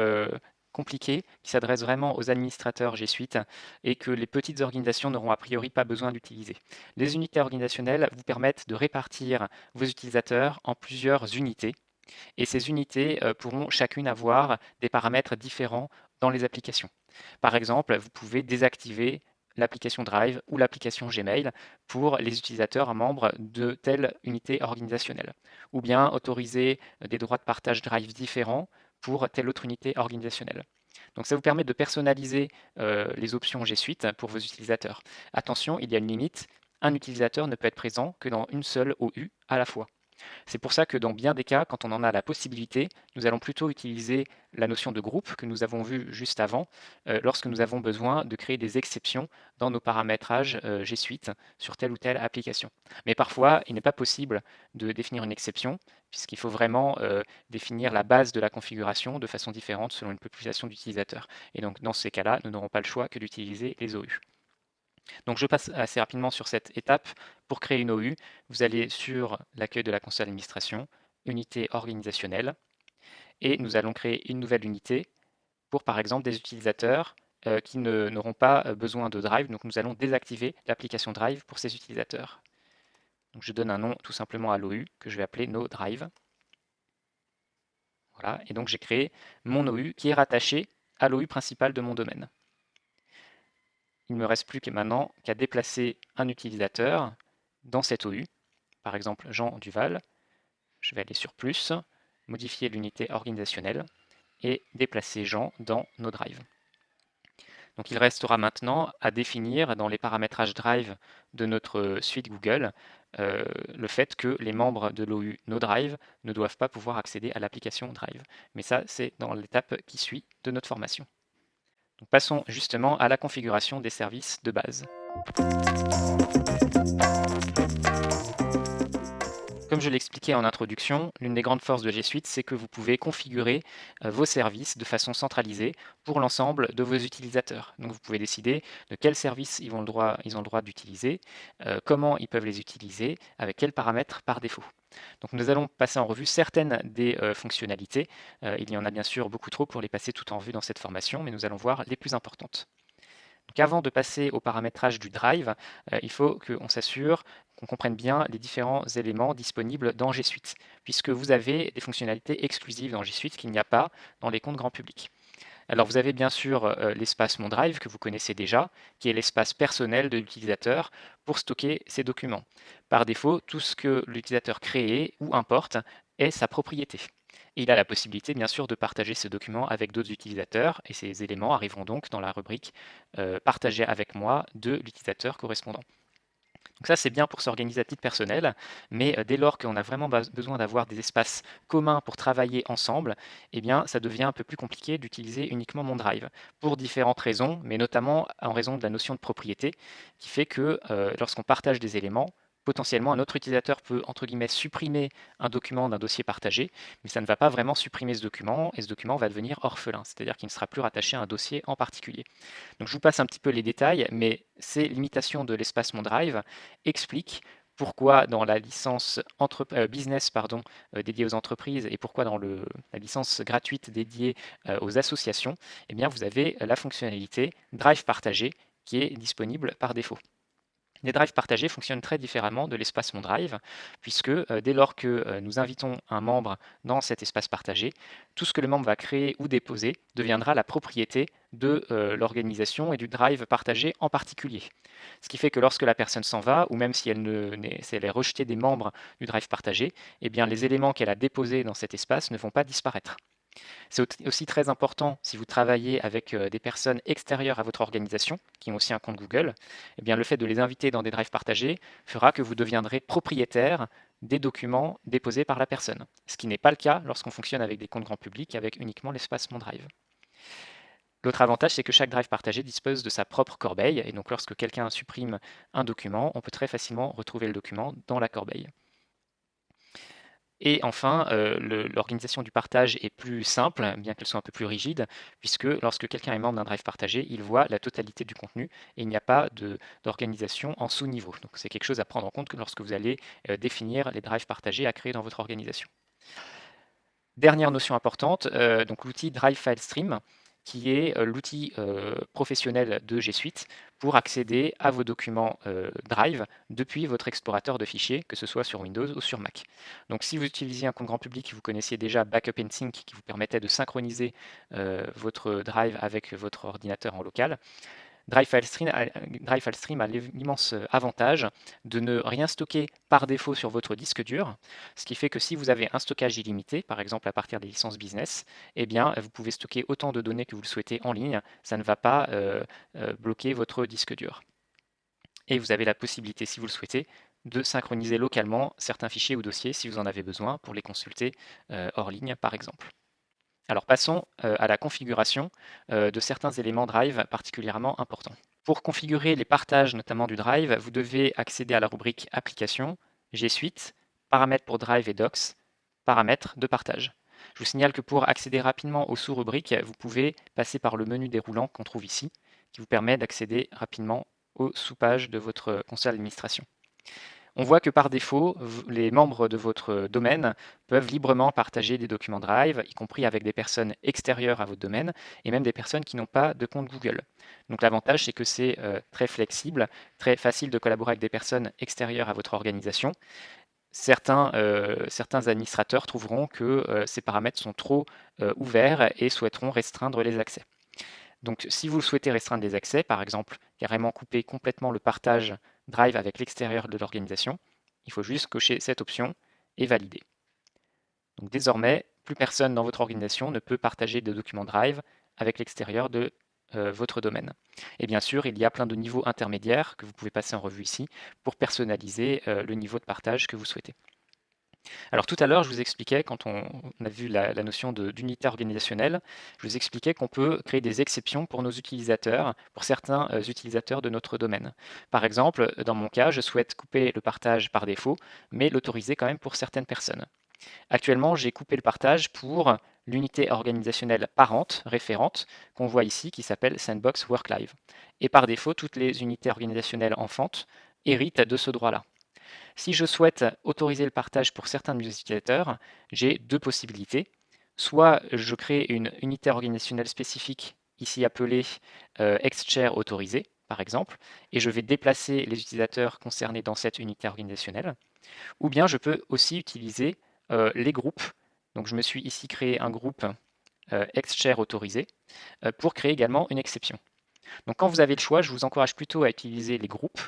compliqué qui s'adresse vraiment aux administrateurs G Suite et que les petites organisations n'auront a priori pas besoin d'utiliser. Les unités organisationnelles vous permettent de répartir vos utilisateurs en plusieurs unités et ces unités pourront chacune avoir des paramètres différents dans les applications. Par exemple, vous pouvez désactiver l'application Drive ou l'application Gmail pour les utilisateurs membres de telle unité organisationnelle, ou bien autoriser des droits de partage Drive différents pour telle autre unité organisationnelle. Donc ça vous permet de personnaliser les options G Suite pour vos utilisateurs. Attention, il y a une limite, un utilisateur ne peut être présent que dans une seule OU à la fois. C'est pour ça que dans bien des cas, quand on en a la possibilité, nous allons plutôt utiliser la notion de groupe que nous avons vu juste avant, lorsque nous avons besoin de créer des exceptions dans nos paramétrages G Suite sur telle ou telle application. Mais parfois, il n'est pas possible de définir une exception, puisqu'il faut vraiment définir la base de la configuration de façon différente selon une population d'utilisateurs. Et donc dans ces cas-là, nous n'aurons pas le choix que d'utiliser les OU. Donc je passe assez rapidement sur cette étape. Pour créer une OU, vous allez sur l'accueil de la console d'administration, unité organisationnelle, et nous allons créer une nouvelle unité pour par exemple des utilisateurs qui n'auront pas besoin de Drive. Donc nous allons désactiver l'application Drive pour ces utilisateurs. Donc je donne un nom tout simplement à l'OU que je vais appeler No Drive. Voilà, et donc j'ai créé mon OU qui est rattaché à l'OU principale de mon domaine. Il ne me reste plus que maintenant qu'à déplacer un utilisateur dans cette OU, par exemple Jean Duval. Je vais aller sur plus, modifier l'unité organisationnelle et déplacer Jean dans nos drives. Donc il restera maintenant à définir dans les paramétrages Drive de notre suite Google le fait que les membres de l'OU No Drive ne doivent pas pouvoir accéder à l'application Drive. Mais ça, c'est dans l'étape qui suit de notre formation. Donc passons justement à la configuration des services de base. Comme je l'expliquais en introduction, l'une des grandes forces de G Suite, c'est que vous pouvez configurer vos services de façon centralisée pour l'ensemble de vos utilisateurs. Donc vous pouvez décider de quels services ils ont le droit d'utiliser, comment ils peuvent les utiliser, avec quels paramètres par défaut. Donc nous allons passer en revue certaines des fonctionnalités. Il y en a bien sûr beaucoup trop pour les passer toutes en vue dans cette formation, mais nous allons voir les plus importantes. Donc avant de passer au paramétrage du drive, il faut qu'on s'assure qu'on comprenne bien les différents éléments disponibles dans G Suite, puisque vous avez des fonctionnalités exclusives dans G Suite qu'il n'y a pas dans les comptes grand public. Alors vous avez bien sûr l'espace Mon Drive que vous connaissez déjà, qui est l'espace personnel de l'utilisateur pour stocker ses documents. Par défaut, tout ce que l'utilisateur crée ou importe est sa propriété. Et il a la possibilité bien sûr de partager ce document avec d'autres utilisateurs et ces éléments arriveront donc dans la rubrique Partager avec moi de l'utilisateur correspondant. Donc ça, c'est bien pour s'organiser à titre personnel, mais dès lors qu'on a vraiment besoin d'avoir des espaces communs pour travailler ensemble, eh bien, ça devient un peu plus compliqué d'utiliser uniquement mon drive, pour différentes raisons, mais notamment en raison de la notion de propriété, qui fait que lorsqu'on partage des éléments, potentiellement un autre utilisateur peut, entre guillemets, supprimer un document d'un dossier partagé, mais ça ne va pas vraiment supprimer ce document, et ce document va devenir orphelin, c'est-à-dire qu'il ne sera plus rattaché à un dossier en particulier. Donc je vous passe un petit peu les détails, mais ces limitations de l'espace Mon Drive expliquent pourquoi dans la licence business dédiée aux entreprises et pourquoi dans la licence gratuite dédiée aux associations, eh bien vous avez la fonctionnalité Drive partagé qui est disponible par défaut. Les drives partagés fonctionnent très différemment de l'espace Mon Drive, puisque dès lors que nous invitons un membre dans cet espace partagé, tout ce que le membre va créer ou déposer deviendra la propriété de l'organisation et du drive partagé en particulier. Ce qui fait que lorsque la personne s'en va, ou même si si elle est rejetée des membres du drive partagé, eh bien les éléments qu'elle a déposés dans cet espace ne vont pas disparaître. C'est aussi très important si vous travaillez avec des personnes extérieures à votre organisation, qui ont aussi un compte Google, eh bien le fait de les inviter dans des drives partagés fera que vous deviendrez propriétaire des documents déposés par la personne, ce qui n'est pas le cas lorsqu'on fonctionne avec des comptes grand public avec uniquement l'espace Mon Drive. L'autre avantage, c'est que chaque drive partagé dispose de sa propre corbeille, et donc lorsque quelqu'un supprime un document, on peut très facilement retrouver le document dans la corbeille. Et enfin, l'organisation du partage est plus simple, bien qu'elle soit un peu plus rigide, puisque lorsque quelqu'un est membre d'un drive partagé, il voit la totalité du contenu et il n'y a pas d'organisation en sous-niveau. Donc c'est quelque chose à prendre en compte lorsque vous allez définir les drives partagés à créer dans votre organisation. Dernière notion importante, donc l'outil Drive File Stream, qui est l'outil professionnel de G Suite pour accéder à vos documents Drive depuis votre explorateur de fichiers, que ce soit sur Windows ou sur Mac. Donc si vous utilisiez un compte grand public, vous connaissiez déjà Backup and Sync qui vous permettait de synchroniser votre Drive avec votre ordinateur en local. Drive File Stream a l'immense avantage de ne rien stocker par défaut sur votre disque dur, ce qui fait que si vous avez un stockage illimité, par exemple à partir des licences business, eh bien, vous pouvez stocker autant de données que vous le souhaitez en ligne, ça ne va pas bloquer votre disque dur. Et vous avez la possibilité, si vous le souhaitez, de synchroniser localement certains fichiers ou dossiers si vous en avez besoin pour les consulter hors ligne, par exemple. Alors passons à la configuration de certains éléments Drive particulièrement importants. Pour configurer les partages, notamment du Drive, vous devez accéder à la rubrique Applications, G Suite, Paramètres pour Drive et Docs, Paramètres de partage. Je vous signale que pour accéder rapidement aux sous-rubriques, vous pouvez passer par le menu déroulant qu'on trouve ici, qui vous permet d'accéder rapidement aux sous-pages de votre console d'administration. On voit que par défaut, les membres de votre domaine peuvent librement partager des documents Drive, y compris avec des personnes extérieures à votre domaine et même des personnes qui n'ont pas de compte Google. Donc l'avantage, c'est que c'est très flexible, très facile de collaborer avec des personnes extérieures à votre organisation. Certains administrateurs trouveront que ces paramètres sont trop ouverts et souhaiteront restreindre les accès. Donc si vous souhaitez restreindre les accès, par exemple carrément couper complètement le partage Drive avec l'extérieur de l'organisation, il faut juste cocher cette option et valider. Donc désormais, plus personne dans votre organisation ne peut partager de documents Drive avec l'extérieur de votre domaine. Et bien sûr, il y a plein de niveaux intermédiaires que vous pouvez passer en revue ici pour personnaliser le niveau de partage que vous souhaitez. Alors tout à l'heure, je vous expliquais, quand on a vu la notion d'unité organisationnelle, je vous expliquais qu'on peut créer des exceptions pour nos utilisateurs, pour certains utilisateurs de notre domaine. Par exemple, dans mon cas, je souhaite couper le partage par défaut, mais l'autoriser quand même pour certaines personnes. Actuellement, j'ai coupé le partage pour l'unité organisationnelle parente, référente, qu'on voit ici, qui s'appelle Sandbox WorkLive. Et par défaut, toutes les unités organisationnelles enfantes héritent de ce droit-là. Si je souhaite autoriser le partage pour certains de mes utilisateurs, j'ai deux possibilités. Soit je crée une unité organisationnelle spécifique, ici appelée X-Share autorisé, par exemple, et je vais déplacer les utilisateurs concernés dans cette unité organisationnelle. Ou bien je peux aussi utiliser les groupes. Donc je me suis ici créé un groupe X-Share autorisé pour créer également une exception. Donc quand vous avez le choix, je vous encourage plutôt à utiliser les groupes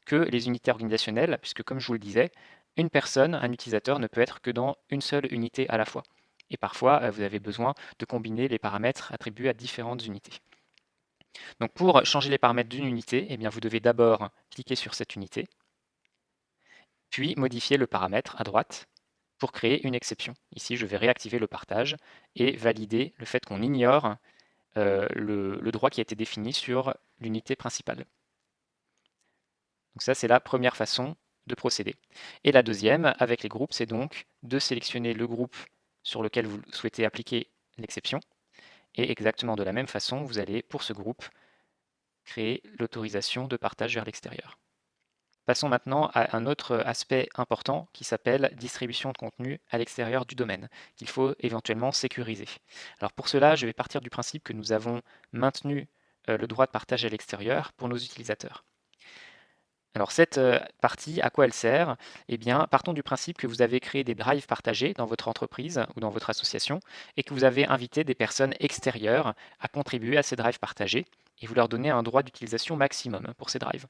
que les unités organisationnelles, puisque comme je vous le disais, une personne, un utilisateur ne peut être que dans une seule unité à la fois. Et parfois, vous avez besoin de combiner les paramètres attribués à différentes unités. Donc pour changer les paramètres d'une unité, eh bien vous devez d'abord cliquer sur cette unité, puis modifier le paramètre à droite pour créer une exception. Ici, je vais réactiver le partage et valider le fait qu'on ignore le droit qui a été défini sur l'unité principale. Donc ça, c'est la première façon de procéder. Et la deuxième, avec les groupes, c'est donc de sélectionner le groupe sur lequel vous souhaitez appliquer l'exception. Et exactement de la même façon, vous allez, pour ce groupe, créer l'autorisation de partage vers l'extérieur. Passons maintenant à un autre aspect important qui s'appelle distribution de contenu à l'extérieur du domaine, qu'il faut éventuellement sécuriser. Alors pour cela, je vais partir du principe que nous avons maintenu le droit de partage à l'extérieur pour nos utilisateurs. Alors cette partie, à quoi elle sert? Eh bien, partons du principe que vous avez créé des drives partagés dans votre entreprise ou dans votre association et que vous avez invité des personnes extérieures à contribuer à ces drives partagés et vous leur donnez un droit d'utilisation maximum pour ces drives.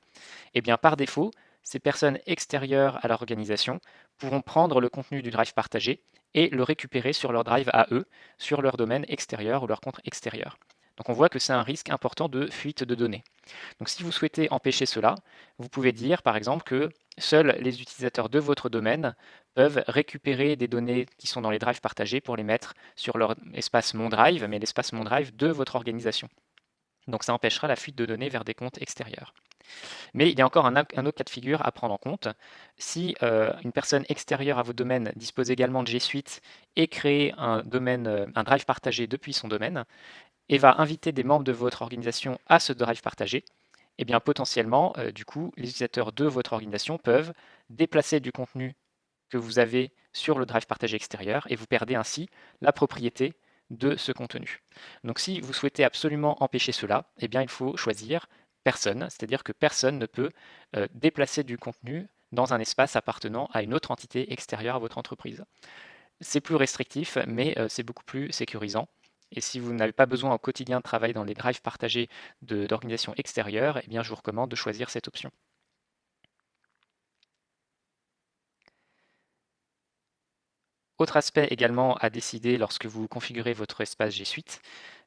Eh bien, par défaut, ces personnes extérieures à l'organisation pourront prendre le contenu du drive partagé et le récupérer sur leur drive à eux, sur leur domaine extérieur ou leur compte extérieur. Donc on voit que c'est un risque important de fuite de données. Donc si vous souhaitez empêcher cela, vous pouvez dire par exemple que seuls les utilisateurs de votre domaine peuvent récupérer des données qui sont dans les drives partagés pour les mettre sur leur espace Mon Drive, mais l'espace Mon Drive de votre organisation. Donc ça empêchera la fuite de données vers des comptes extérieurs. Mais il y a encore un autre cas de figure à prendre en compte. Si une personne extérieure à votre domaine dispose également de G Suite et crée un drive partagé depuis son domaine, et va inviter des membres de votre organisation à ce drive partagé, eh bien potentiellement, du coup, les utilisateurs de votre organisation peuvent déplacer du contenu que vous avez sur le drive partagé extérieur et vous perdez ainsi la propriété de ce contenu. Donc si vous souhaitez absolument empêcher cela, eh bien il faut choisir personne, c'est-à-dire que personne ne peut déplacer du contenu dans un espace appartenant à une autre entité extérieure à votre entreprise. C'est plus restrictif, mais c'est beaucoup plus sécurisant. Et si vous n'avez pas besoin au quotidien de travailler dans les drives partagés d'organisations extérieures, eh bien, je vous recommande de choisir cette option. Autre aspect également à décider lorsque vous configurez votre espace G Suite,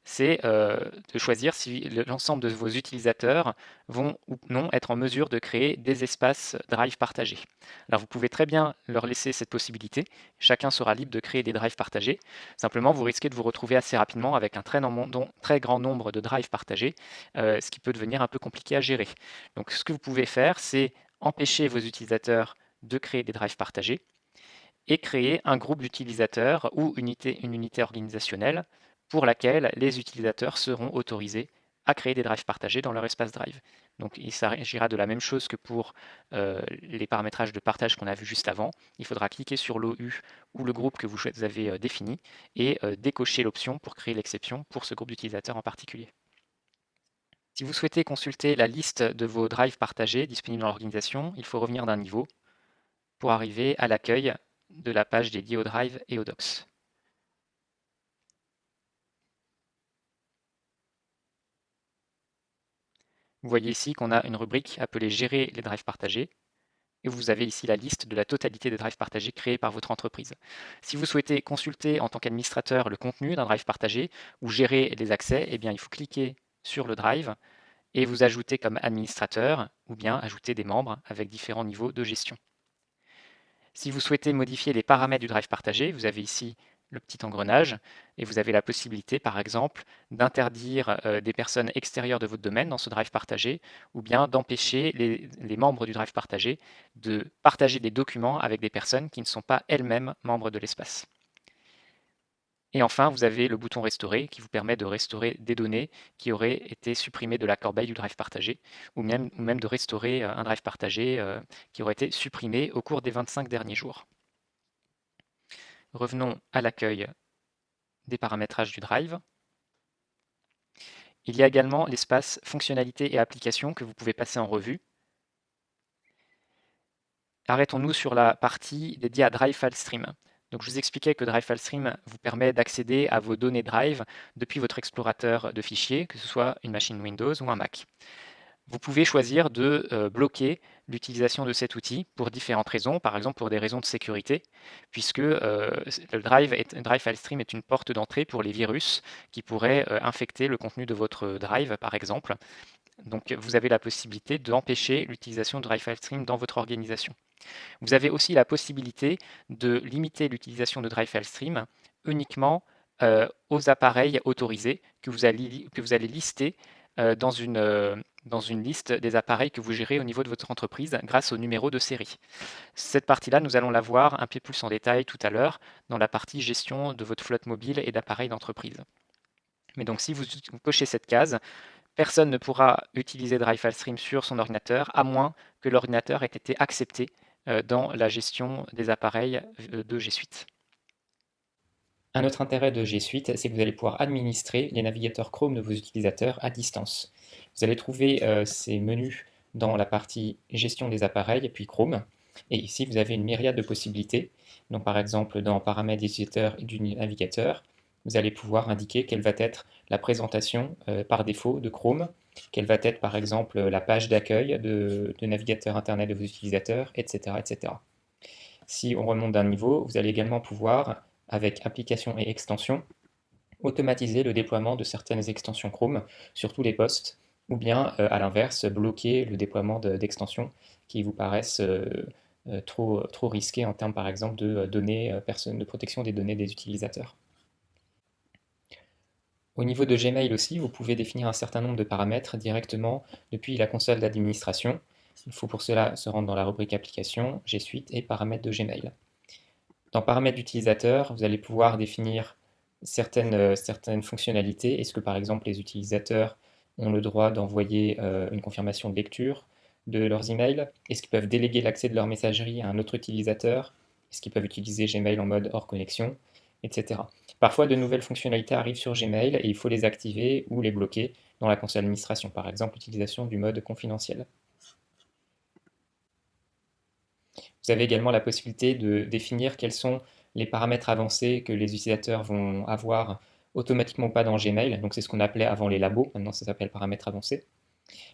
c'est de choisir si l'ensemble de vos utilisateurs vont ou non être en mesure de créer des espaces Drive partagés. Alors vous pouvez très bien leur laisser cette possibilité, chacun sera libre de créer des drives partagés, simplement vous risquez de vous retrouver assez rapidement avec un très grand nombre de drives partagés, ce qui peut devenir un peu compliqué à gérer. Donc ce que vous pouvez faire, c'est empêcher vos utilisateurs de créer des drives partagés, et créer un groupe d'utilisateurs ou une unité organisationnelle pour laquelle les utilisateurs seront autorisés à créer des drives partagés dans leur espace Drive. Donc il s'agira de la même chose que pour les paramétrages de partage qu'on a vu juste avant. Il faudra cliquer sur l'OU ou le groupe que vous avez défini et décocher l'option pour créer l'exception pour ce groupe d'utilisateurs en particulier. Si vous souhaitez consulter la liste de vos drives partagés disponibles dans l'organisation, il faut revenir d'un niveau pour arriver à l'accueil de la page dédiée au Drive et au Docs. Vous voyez ici qu'on a une rubrique appelée Gérer les drives partagés et vous avez ici la liste de la totalité des drives partagés créés par votre entreprise. Si vous souhaitez consulter en tant qu'administrateur le contenu d'un drive partagé ou gérer les accès, eh bien, il faut cliquer sur le drive et vous ajouter comme administrateur ou bien ajouter des membres avec différents niveaux de gestion. Si vous souhaitez modifier les paramètres du drive partagé, vous avez ici le petit engrenage et vous avez la possibilité, par exemple, d'interdire des personnes extérieures de votre domaine dans ce drive partagé ou bien d'empêcher les membres du drive partagé de partager des documents avec des personnes qui ne sont pas elles-mêmes membres de l'espace. Et enfin, vous avez le bouton Restaurer qui vous permet de restaurer des données qui auraient été supprimées de la corbeille du drive partagé, ou même de restaurer un drive partagé qui aurait été supprimé au cours des 25 derniers jours. Revenons à l'accueil des paramétrages du drive. Il y a également l'espace fonctionnalités et applications que vous pouvez passer en revue. Arrêtons-nous sur la partie dédiée à Drive File Stream. Donc, je vous expliquais que Drive File Stream vous permet d'accéder à vos données Drive depuis votre explorateur de fichiers, que ce soit une machine Windows ou un Mac. Vous pouvez choisir de bloquer l'utilisation de cet outil pour différentes raisons, par exemple pour des raisons de sécurité, puisque le Drive File Stream est une porte d'entrée pour les virus qui pourraient infecter le contenu de votre Drive, par exemple. Donc vous avez la possibilité d'empêcher l'utilisation de Drive File Stream dans votre organisation. Vous avez aussi la possibilité de limiter l'utilisation de Drive File Stream uniquement aux appareils autorisés que vous allez lister dans une liste des appareils que vous gérez au niveau de votre entreprise grâce au numéro de série. Cette partie-là, nous allons la voir un peu plus en détail tout à l'heure dans la partie gestion de votre flotte mobile et d'appareils d'entreprise. Mais donc si vous cochez cette case, personne ne pourra utiliser Drive File Stream sur son ordinateur à moins que l'ordinateur ait été accepté dans la gestion des appareils de G Suite. Un autre intérêt de G Suite, c'est que vous allez pouvoir administrer les navigateurs Chrome de vos utilisateurs à distance. Vous allez trouver ces menus dans la partie gestion des appareils, puis Chrome. Et ici, vous avez une myriade de possibilités. Donc, par exemple, dans paramètres d'utilisateur et du navigateur, vous allez pouvoir indiquer quelle va être la présentation par défaut de Chrome, quelle va être par exemple la page d'accueil de navigateur internet de vos utilisateurs, etc., etc. Si on remonte d'un niveau, vous allez également pouvoir, avec applications et extensions, automatiser le déploiement de certaines extensions Chrome sur tous les postes, ou bien à l'inverse, bloquer le déploiement d'extensions qui vous paraissent trop risquées en termes par exemple de données, de protection des données des utilisateurs. Au niveau de Gmail aussi, vous pouvez définir un certain nombre de paramètres directement depuis la console d'administration. Il faut pour cela se rendre dans la rubrique Applications, G Suite et Paramètres de Gmail. Dans Paramètres d'utilisateur, vous allez pouvoir définir certaines fonctionnalités. Est-ce que par exemple les utilisateurs ont le droit d'envoyer une confirmation de lecture de leurs emails? Est-ce qu'ils peuvent déléguer l'accès de leur messagerie à un autre utilisateur? Est-ce qu'ils peuvent utiliser Gmail en mode hors connexion, etc. Parfois, de nouvelles fonctionnalités arrivent sur Gmail et il faut les activer ou les bloquer dans la console d'administration, par exemple l'utilisation du mode confidentiel. Vous avez également la possibilité de définir quels sont les paramètres avancés que les utilisateurs vont avoir automatiquement ou pas dans Gmail. Donc c'est ce qu'on appelait avant les labos, maintenant ça s'appelle paramètres avancés.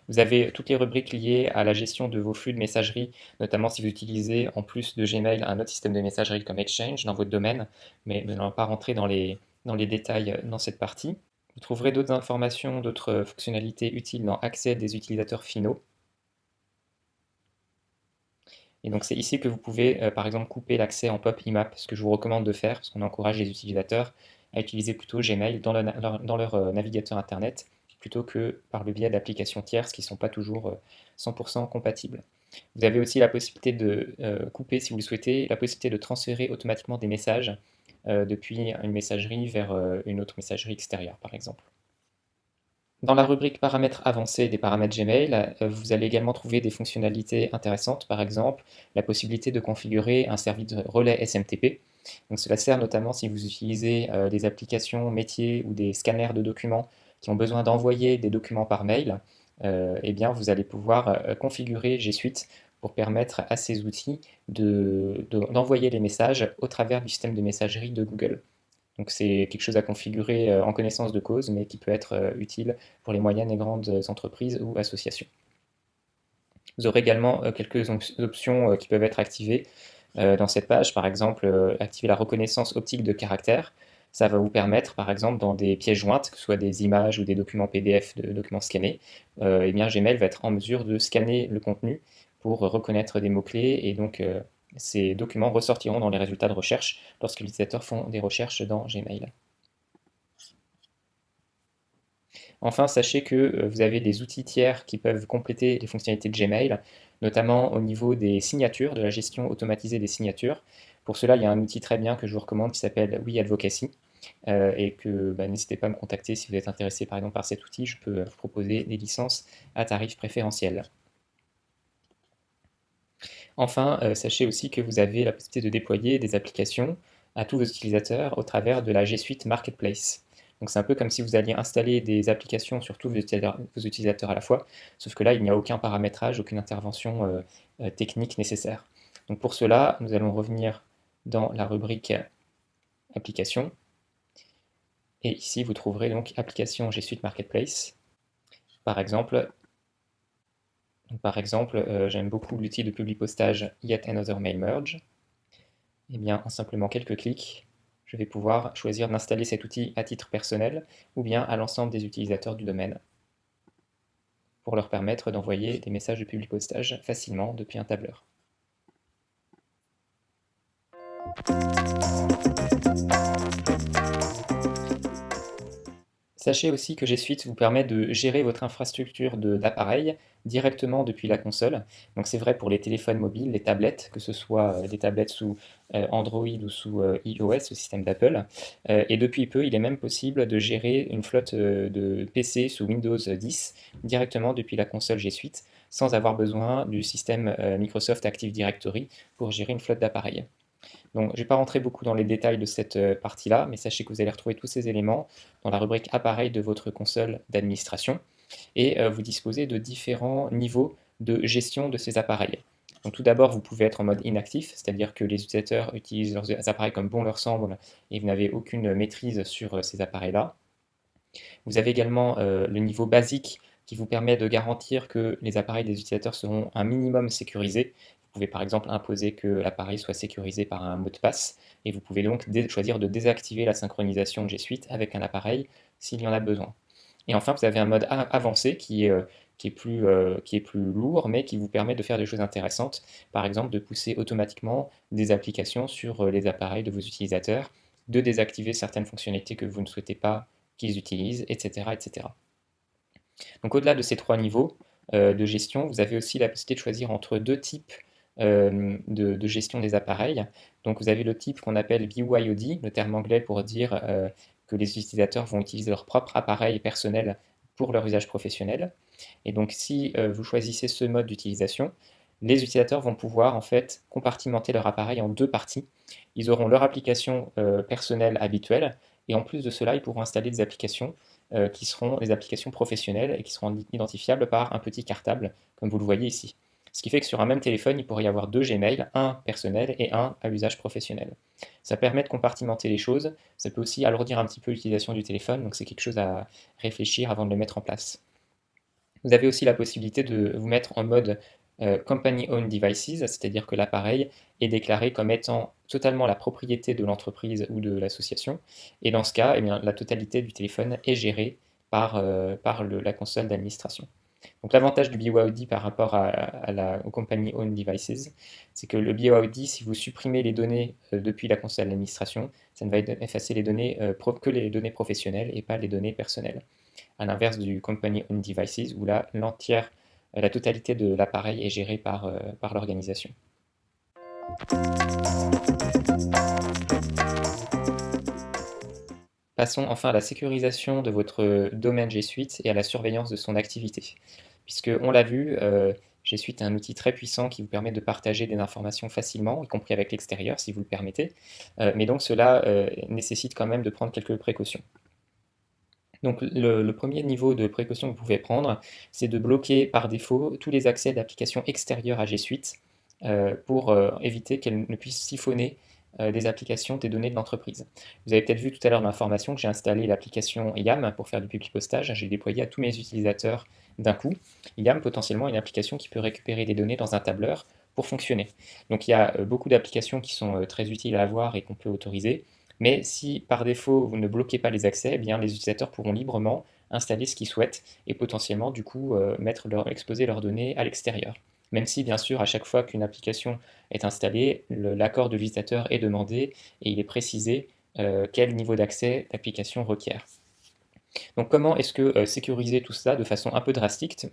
Vous avez toutes les rubriques liées à la gestion de vos flux de messagerie, notamment si vous utilisez en plus de Gmail un autre système de messagerie comme Exchange dans votre domaine, mais nous n'allons pas rentrer dans les détails dans cette partie. Vous trouverez d'autres informations, d'autres fonctionnalités utiles dans Accès des utilisateurs finaux. Et donc c'est ici que vous pouvez par exemple couper l'accès en pop IMAP, ce que je vous recommande de faire, parce qu'on encourage les utilisateurs à utiliser plutôt Gmail dans leur navigateur Internet, plutôt que par le biais d'applications tierces qui ne sont pas toujours 100% compatibles. Vous avez aussi la possibilité de couper, si vous le souhaitez, la possibilité de transférer automatiquement des messages depuis une messagerie vers une autre messagerie extérieure, par exemple. Dans la rubrique paramètres avancés des paramètres Gmail, vous allez également trouver des fonctionnalités intéressantes, par exemple la possibilité de configurer un service de relais SMTP. Donc cela sert notamment si vous utilisez des applications métiers ou des scanners de documents qui ont besoin d'envoyer des documents par mail. Eh bien, vous allez pouvoir configurer G Suite pour permettre à ces outils d'envoyer les messages au travers du système de messagerie de Google. Donc c'est quelque chose à configurer en connaissance de cause, mais qui peut être utile pour les moyennes et grandes entreprises ou associations. Vous aurez également quelques options qui peuvent être activées dans cette page. Par exemple, activer la reconnaissance optique de caractères. Ça va vous permettre, par exemple, dans des pièces jointes, que ce soit des images ou des documents PDF, de documents scannés, eh bien Gmail va être en mesure de scanner le contenu pour reconnaître des mots-clés et donc ces documents ressortiront dans les résultats de recherche lorsque les utilisateurs font des recherches dans Gmail. Enfin, sachez que vous avez des outils tiers qui peuvent compléter les fonctionnalités de Gmail, notamment au niveau des signatures, de la gestion automatisée des signatures. Pour cela, il y a un outil très bien que je vous recommande qui s'appelle WeAdvocacy, et que n'hésitez pas à me contacter si vous êtes intéressé par exemple par cet outil, je peux vous proposer des licences à tarif préférentiel. Enfin, sachez aussi que vous avez la possibilité de déployer des applications à tous vos utilisateurs au travers de la G Suite Marketplace. Donc c'est un peu comme si vous alliez installer des applications sur tous vos utilisateurs à la fois, sauf que là, il n'y a aucun paramétrage, aucune intervention technique nécessaire. Donc pour cela, nous allons revenir dans la rubrique Applications. Et ici, vous trouverez donc Application G Suite Marketplace. Par exemple, j'aime beaucoup l'outil de publipostage Yet Another Mail Merge. Eh bien, en simplement quelques clics, je vais pouvoir choisir d'installer cet outil à titre personnel ou bien à l'ensemble des utilisateurs du domaine pour leur permettre d'envoyer des messages de publipostage facilement depuis un tableur. Sachez aussi que G Suite vous permet de gérer votre infrastructure d'appareils directement depuis la console. Donc c'est vrai pour les téléphones mobiles, les tablettes, que ce soit des tablettes sous Android ou sous iOS, le système d'Apple. Et depuis peu, il est même possible de gérer une flotte de PC sous Windows 10 directement depuis la console G Suite, sans avoir besoin du système Microsoft Active Directory pour gérer une flotte d'appareils. Donc, je ne vais pas rentrer beaucoup dans les détails de cette partie-là, mais sachez que vous allez retrouver tous ces éléments dans la rubrique appareil de votre console d'administration. Et vous disposez de différents niveaux de gestion de ces appareils. Donc tout d'abord, vous pouvez être en mode inactif, c'est-à-dire que les utilisateurs utilisent leurs appareils comme bon leur semble et vous n'avez aucune maîtrise sur ces appareils-là. Vous avez également le niveau basique qui vous permet de garantir que les appareils des utilisateurs seront un minimum sécurisés. Vous pouvez par exemple imposer que l'appareil soit sécurisé par un mot de passe et vous pouvez donc choisir de désactiver la synchronisation de G Suite avec un appareil s'il y en a besoin. Et enfin, vous avez un mode avancé qui est plus lourd, mais qui vous permet de faire des choses intéressantes. Par exemple, de pousser automatiquement des applications sur les appareils de vos utilisateurs, de désactiver certaines fonctionnalités que vous ne souhaitez pas qu'ils utilisent, etc., etc. Donc au-delà de ces trois niveaux de gestion, vous avez aussi la possibilité de choisir entre deux types de gestion des appareils. Donc vous avez le type qu'on appelle BYOD, le terme anglais pour dire que les utilisateurs vont utiliser leur propre appareil personnel pour leur usage professionnel. Et donc si vous choisissez ce mode d'utilisation, les utilisateurs vont pouvoir en fait compartimenter leur appareil en deux parties. Ils auront leur application personnelle habituelle et en plus de cela, ils pourront installer des applications qui seront des applications professionnelles et qui seront identifiables par un petit cartable, comme vous le voyez ici. Ce qui fait que sur un même téléphone, il pourrait y avoir deux Gmail, un personnel et un à usage professionnel. Ça permet de compartimenter les choses, ça peut aussi alourdir un petit peu l'utilisation du téléphone, donc c'est quelque chose à réfléchir avant de le mettre en place. Vous avez aussi la possibilité de vous mettre en mode Company Owned Devices, c'est-à-dire que l'appareil est déclaré comme étant totalement la propriété de l'entreprise ou de l'association. Et dans ce cas, eh bien, la totalité du téléphone est gérée par la console d'administration. Donc l'avantage du BYOD par rapport aux Company Owned Devices, c'est que le BYOD, si vous supprimez les données depuis la console d'administration, ça ne va effacer les données que les données professionnelles et pas les données personnelles. À l'inverse du Company Owned Devices, où là, la totalité de l'appareil est gérée par l'organisation. Passons enfin à la sécurisation de votre domaine G Suite et à la surveillance de son activité. Puisque, on l'a vu, G Suite est un outil très puissant qui vous permet de partager des informations facilement, y compris avec l'extérieur, si vous le permettez. Mais donc cela nécessite quand même de prendre quelques précautions. Donc le premier niveau de précaution que vous pouvez prendre, c'est de bloquer par défaut tous les accès d'applications extérieures à G Suite pour éviter qu'elles ne puissent siphonner des applications des données de l'entreprise. Vous avez peut-être vu tout à l'heure dans l'information que j'ai installé l'application YAM pour faire du public postage. J'ai déployé à tous mes utilisateurs d'un coup. YAM, potentiellement, est une application qui peut récupérer des données dans un tableur pour fonctionner. Donc il y a beaucoup d'applications qui sont très utiles à avoir et qu'on peut autoriser. Mais si par défaut vous ne bloquez pas les accès, eh bien, les utilisateurs pourront librement installer ce qu'ils souhaitent et potentiellement du coup exposer leurs données à l'extérieur. Même si bien sûr à chaque fois qu'une application est installée, l'accord de l'utilisateur est demandé et il est précisé quel niveau d'accès l'application requiert. Donc comment est-ce que sécuriser tout ça de façon un peu drastique,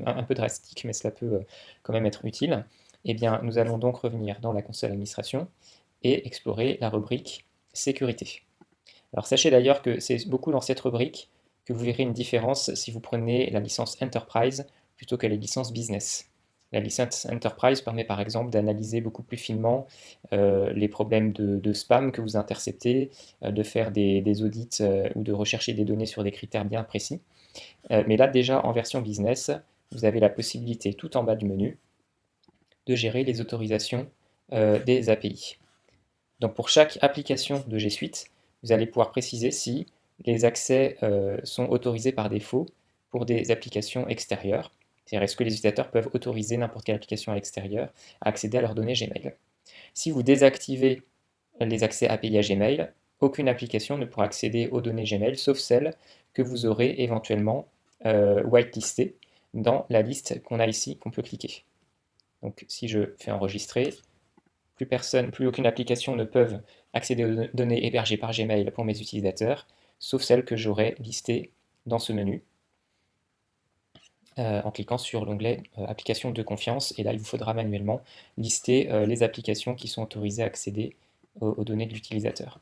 mais cela peut quand même être utile? Eh bien, nous allons donc revenir dans la console administration et explorer la rubrique sécurité. Alors sachez d'ailleurs que c'est beaucoup dans cette rubrique que vous verrez une différence si vous prenez la licence Enterprise plutôt que les licences Business. La licence Enterprise permet par exemple d'analyser beaucoup plus finement les problèmes de spam que vous interceptez, de faire des audits ou de rechercher des données sur des critères bien précis. Mais là déjà en version Business, vous avez la possibilité tout en bas du menu de gérer les autorisations des API. Donc pour chaque application de G Suite, vous allez pouvoir préciser si les accès sont autorisés par défaut pour des applications extérieures. C'est-à-dire est-ce que les utilisateurs peuvent autoriser n'importe quelle application à l'extérieur à accéder à leurs données Gmail. Si vous désactivez les accès API à Gmail, aucune application ne pourra accéder aux données Gmail, sauf celles que vous aurez éventuellement whitelistées dans la liste qu'on a ici, qu'on peut cliquer. Donc si je fais enregistrer, plus aucune application ne peut accéder aux données hébergées par Gmail pour mes utilisateurs, sauf celles que j'aurai listées dans ce menu, en cliquant sur l'onglet Applications de confiance, et là il vous faudra manuellement lister les applications qui sont autorisées à accéder aux données de l'utilisateur.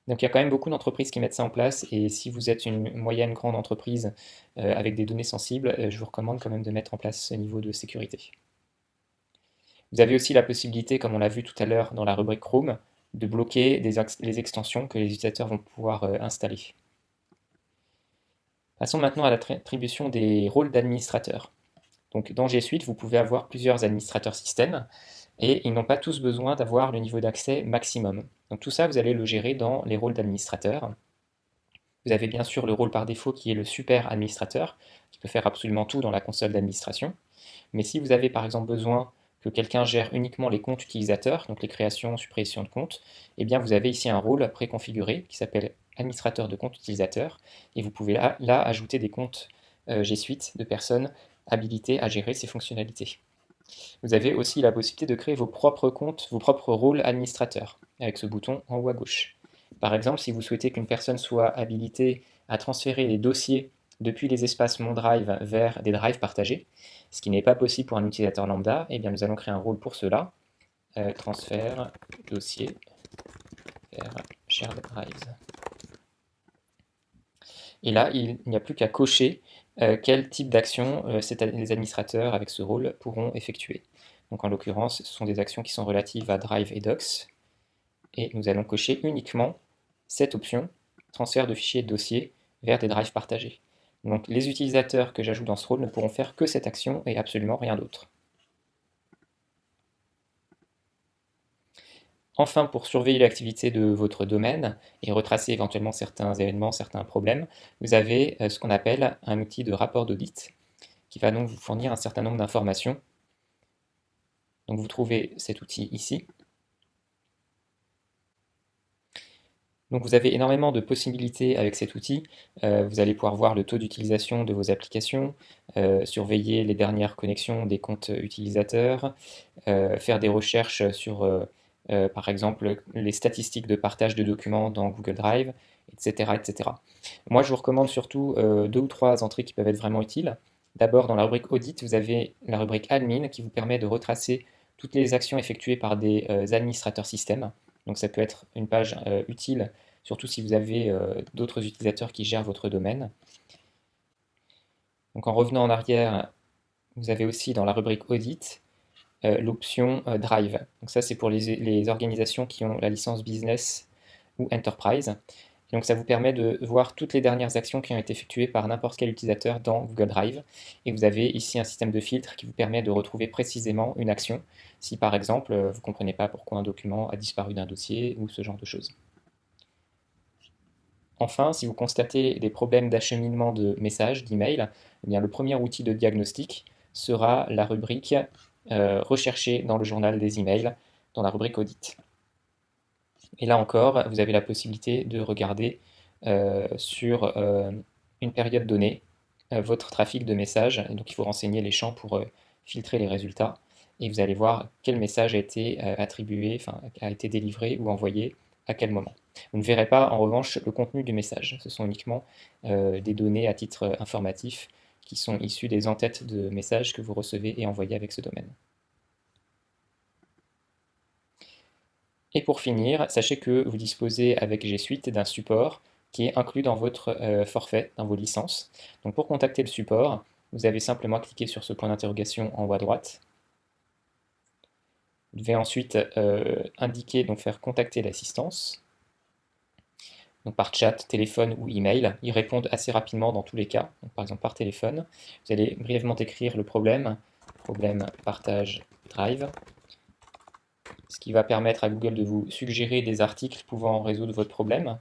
Donc il y a quand même beaucoup d'entreprises qui mettent ça en place, et si vous êtes une moyenne grande entreprise avec des données sensibles, je vous recommande quand même de mettre en place ce niveau de sécurité. Vous avez aussi la possibilité, comme on l'a vu tout à l'heure dans la rubrique Chrome, de bloquer les extensions que les utilisateurs vont pouvoir installer. Passons maintenant à l'attribution des rôles d'administrateur. Donc dans G Suite, vous pouvez avoir plusieurs administrateurs système et ils n'ont pas tous besoin d'avoir le niveau d'accès maximum. Donc tout ça, vous allez le gérer dans les rôles d'administrateur. Vous avez bien sûr le rôle par défaut qui est le super administrateur, qui peut faire absolument tout dans la console d'administration. Mais si vous avez par exemple besoin que quelqu'un gère uniquement les comptes utilisateurs, donc les créations, suppressions de comptes, eh bien vous avez ici un rôle préconfiguré qui s'appelle administrateur de compte utilisateur, et vous pouvez là ajouter des comptes G Suite de personnes habilitées à gérer ces fonctionnalités. Vous avez aussi la possibilité de créer vos propres comptes, vos propres rôles administrateurs, avec ce bouton en haut à gauche. Par exemple, si vous souhaitez qu'une personne soit habilitée à transférer les dossiers depuis les espaces Mon Drive vers des drives partagés, ce qui n'est pas possible pour un utilisateur lambda, eh bien nous allons créer un rôle pour cela. Transfert dossier vers shared drives. Et là, il n'y a plus qu'à cocher quel type d'action les administrateurs avec ce rôle pourront effectuer. Donc en l'occurrence, ce sont des actions qui sont relatives à Drive et Docs. Et nous allons cocher uniquement cette option, transfert de fichiers et de dossiers vers des drives partagés. Donc les utilisateurs que j'ajoute dans ce rôle ne pourront faire que cette action et absolument rien d'autre. Enfin, pour surveiller l'activité de votre domaine et retracer éventuellement certains événements, certains problèmes, vous avez ce qu'on appelle un outil de rapport d'audit qui va donc vous fournir un certain nombre d'informations. Donc vous trouvez cet outil ici. Donc vous avez énormément de possibilités avec cet outil. Vous allez pouvoir voir le taux d'utilisation de vos applications, surveiller les dernières connexions des comptes utilisateurs, faire des recherches sur, par exemple, les statistiques de partage de documents dans Google Drive, etc. etc. Moi, je vous recommande surtout deux ou trois entrées qui peuvent être vraiment utiles. D'abord, dans la rubrique Audit, vous avez la rubrique Admin qui vous permet de retracer toutes les actions effectuées par des administrateurs système. Donc ça peut être une page utile, surtout si vous avez d'autres utilisateurs qui gèrent votre domaine. Donc en revenant en arrière, vous avez aussi dans la rubrique Audit l'option Drive. Donc ça c'est pour les organisations qui ont la licence Business ou Enterprise. Et donc ça vous permet de voir toutes les dernières actions qui ont été effectuées par n'importe quel utilisateur dans Google Drive. Et vous avez ici un système de filtre qui vous permet de retrouver précisément une action, si par exemple vous ne comprenez pas pourquoi un document a disparu d'un dossier ou ce genre de choses. Enfin, si vous constatez des problèmes d'acheminement de messages, d'emails, eh bien le premier outil de diagnostic sera la rubrique Rechercher dans le journal des emails, dans la rubrique Audit. Et là encore, vous avez la possibilité de regarder sur une période donnée votre trafic de messages. Et donc il faut renseigner les champs pour filtrer les résultats. Et vous allez voir quel message a été attribué, enfin a été délivré ou envoyé à quel moment. Vous ne verrez pas en revanche le contenu du message. Ce sont uniquement des données à titre informatif qui sont issues des en-têtes de messages que vous recevez et envoyez avec ce domaine. Et pour finir, sachez que vous disposez avec G Suite d'un support qui est inclus dans votre forfait, dans vos licences. Donc pour contacter le support, vous avez simplement cliqué sur ce point d'interrogation en haut à droite. Vous devez ensuite indiquer, donc faire contacter l'assistance. Donc par chat, téléphone ou email. Ils répondent assez rapidement dans tous les cas, donc par exemple par téléphone. Vous allez brièvement écrire le problème partage Drive, ce qui va permettre à Google de vous suggérer des articles pouvant résoudre votre problème.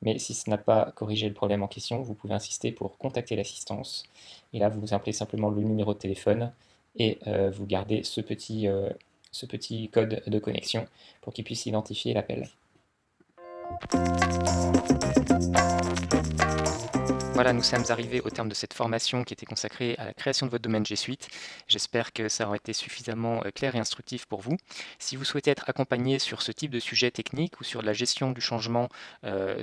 Mais si ce n'a pas corrigé le problème en question, vous pouvez insister pour contacter l'assistance. Et là, vous appelez simplement le numéro de téléphone et vous gardez ce petit code de connexion pour qu'il puisse identifier l'appel. Voilà, nous sommes arrivés au terme de cette formation qui était consacrée à la création de votre domaine G Suite. J'espère que ça aura été suffisamment clair et instructif pour vous. Si vous souhaitez être accompagné sur ce type de sujet technique ou sur la gestion du changement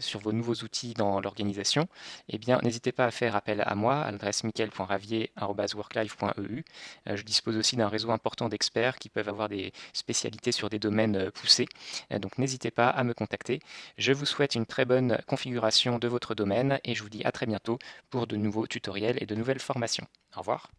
sur vos nouveaux outils dans l'organisation, eh bien, n'hésitez pas à faire appel à moi à l'adresse michael.ravier@worklife.eu. Je dispose aussi d'un réseau important d'experts qui peuvent avoir des spécialités sur des domaines poussés. Donc n'hésitez pas à me contacter. Je vous souhaite une très bonne configuration de votre domaine et je vous dis à très bientôt pour de nouveaux tutoriels et de nouvelles formations. Au revoir.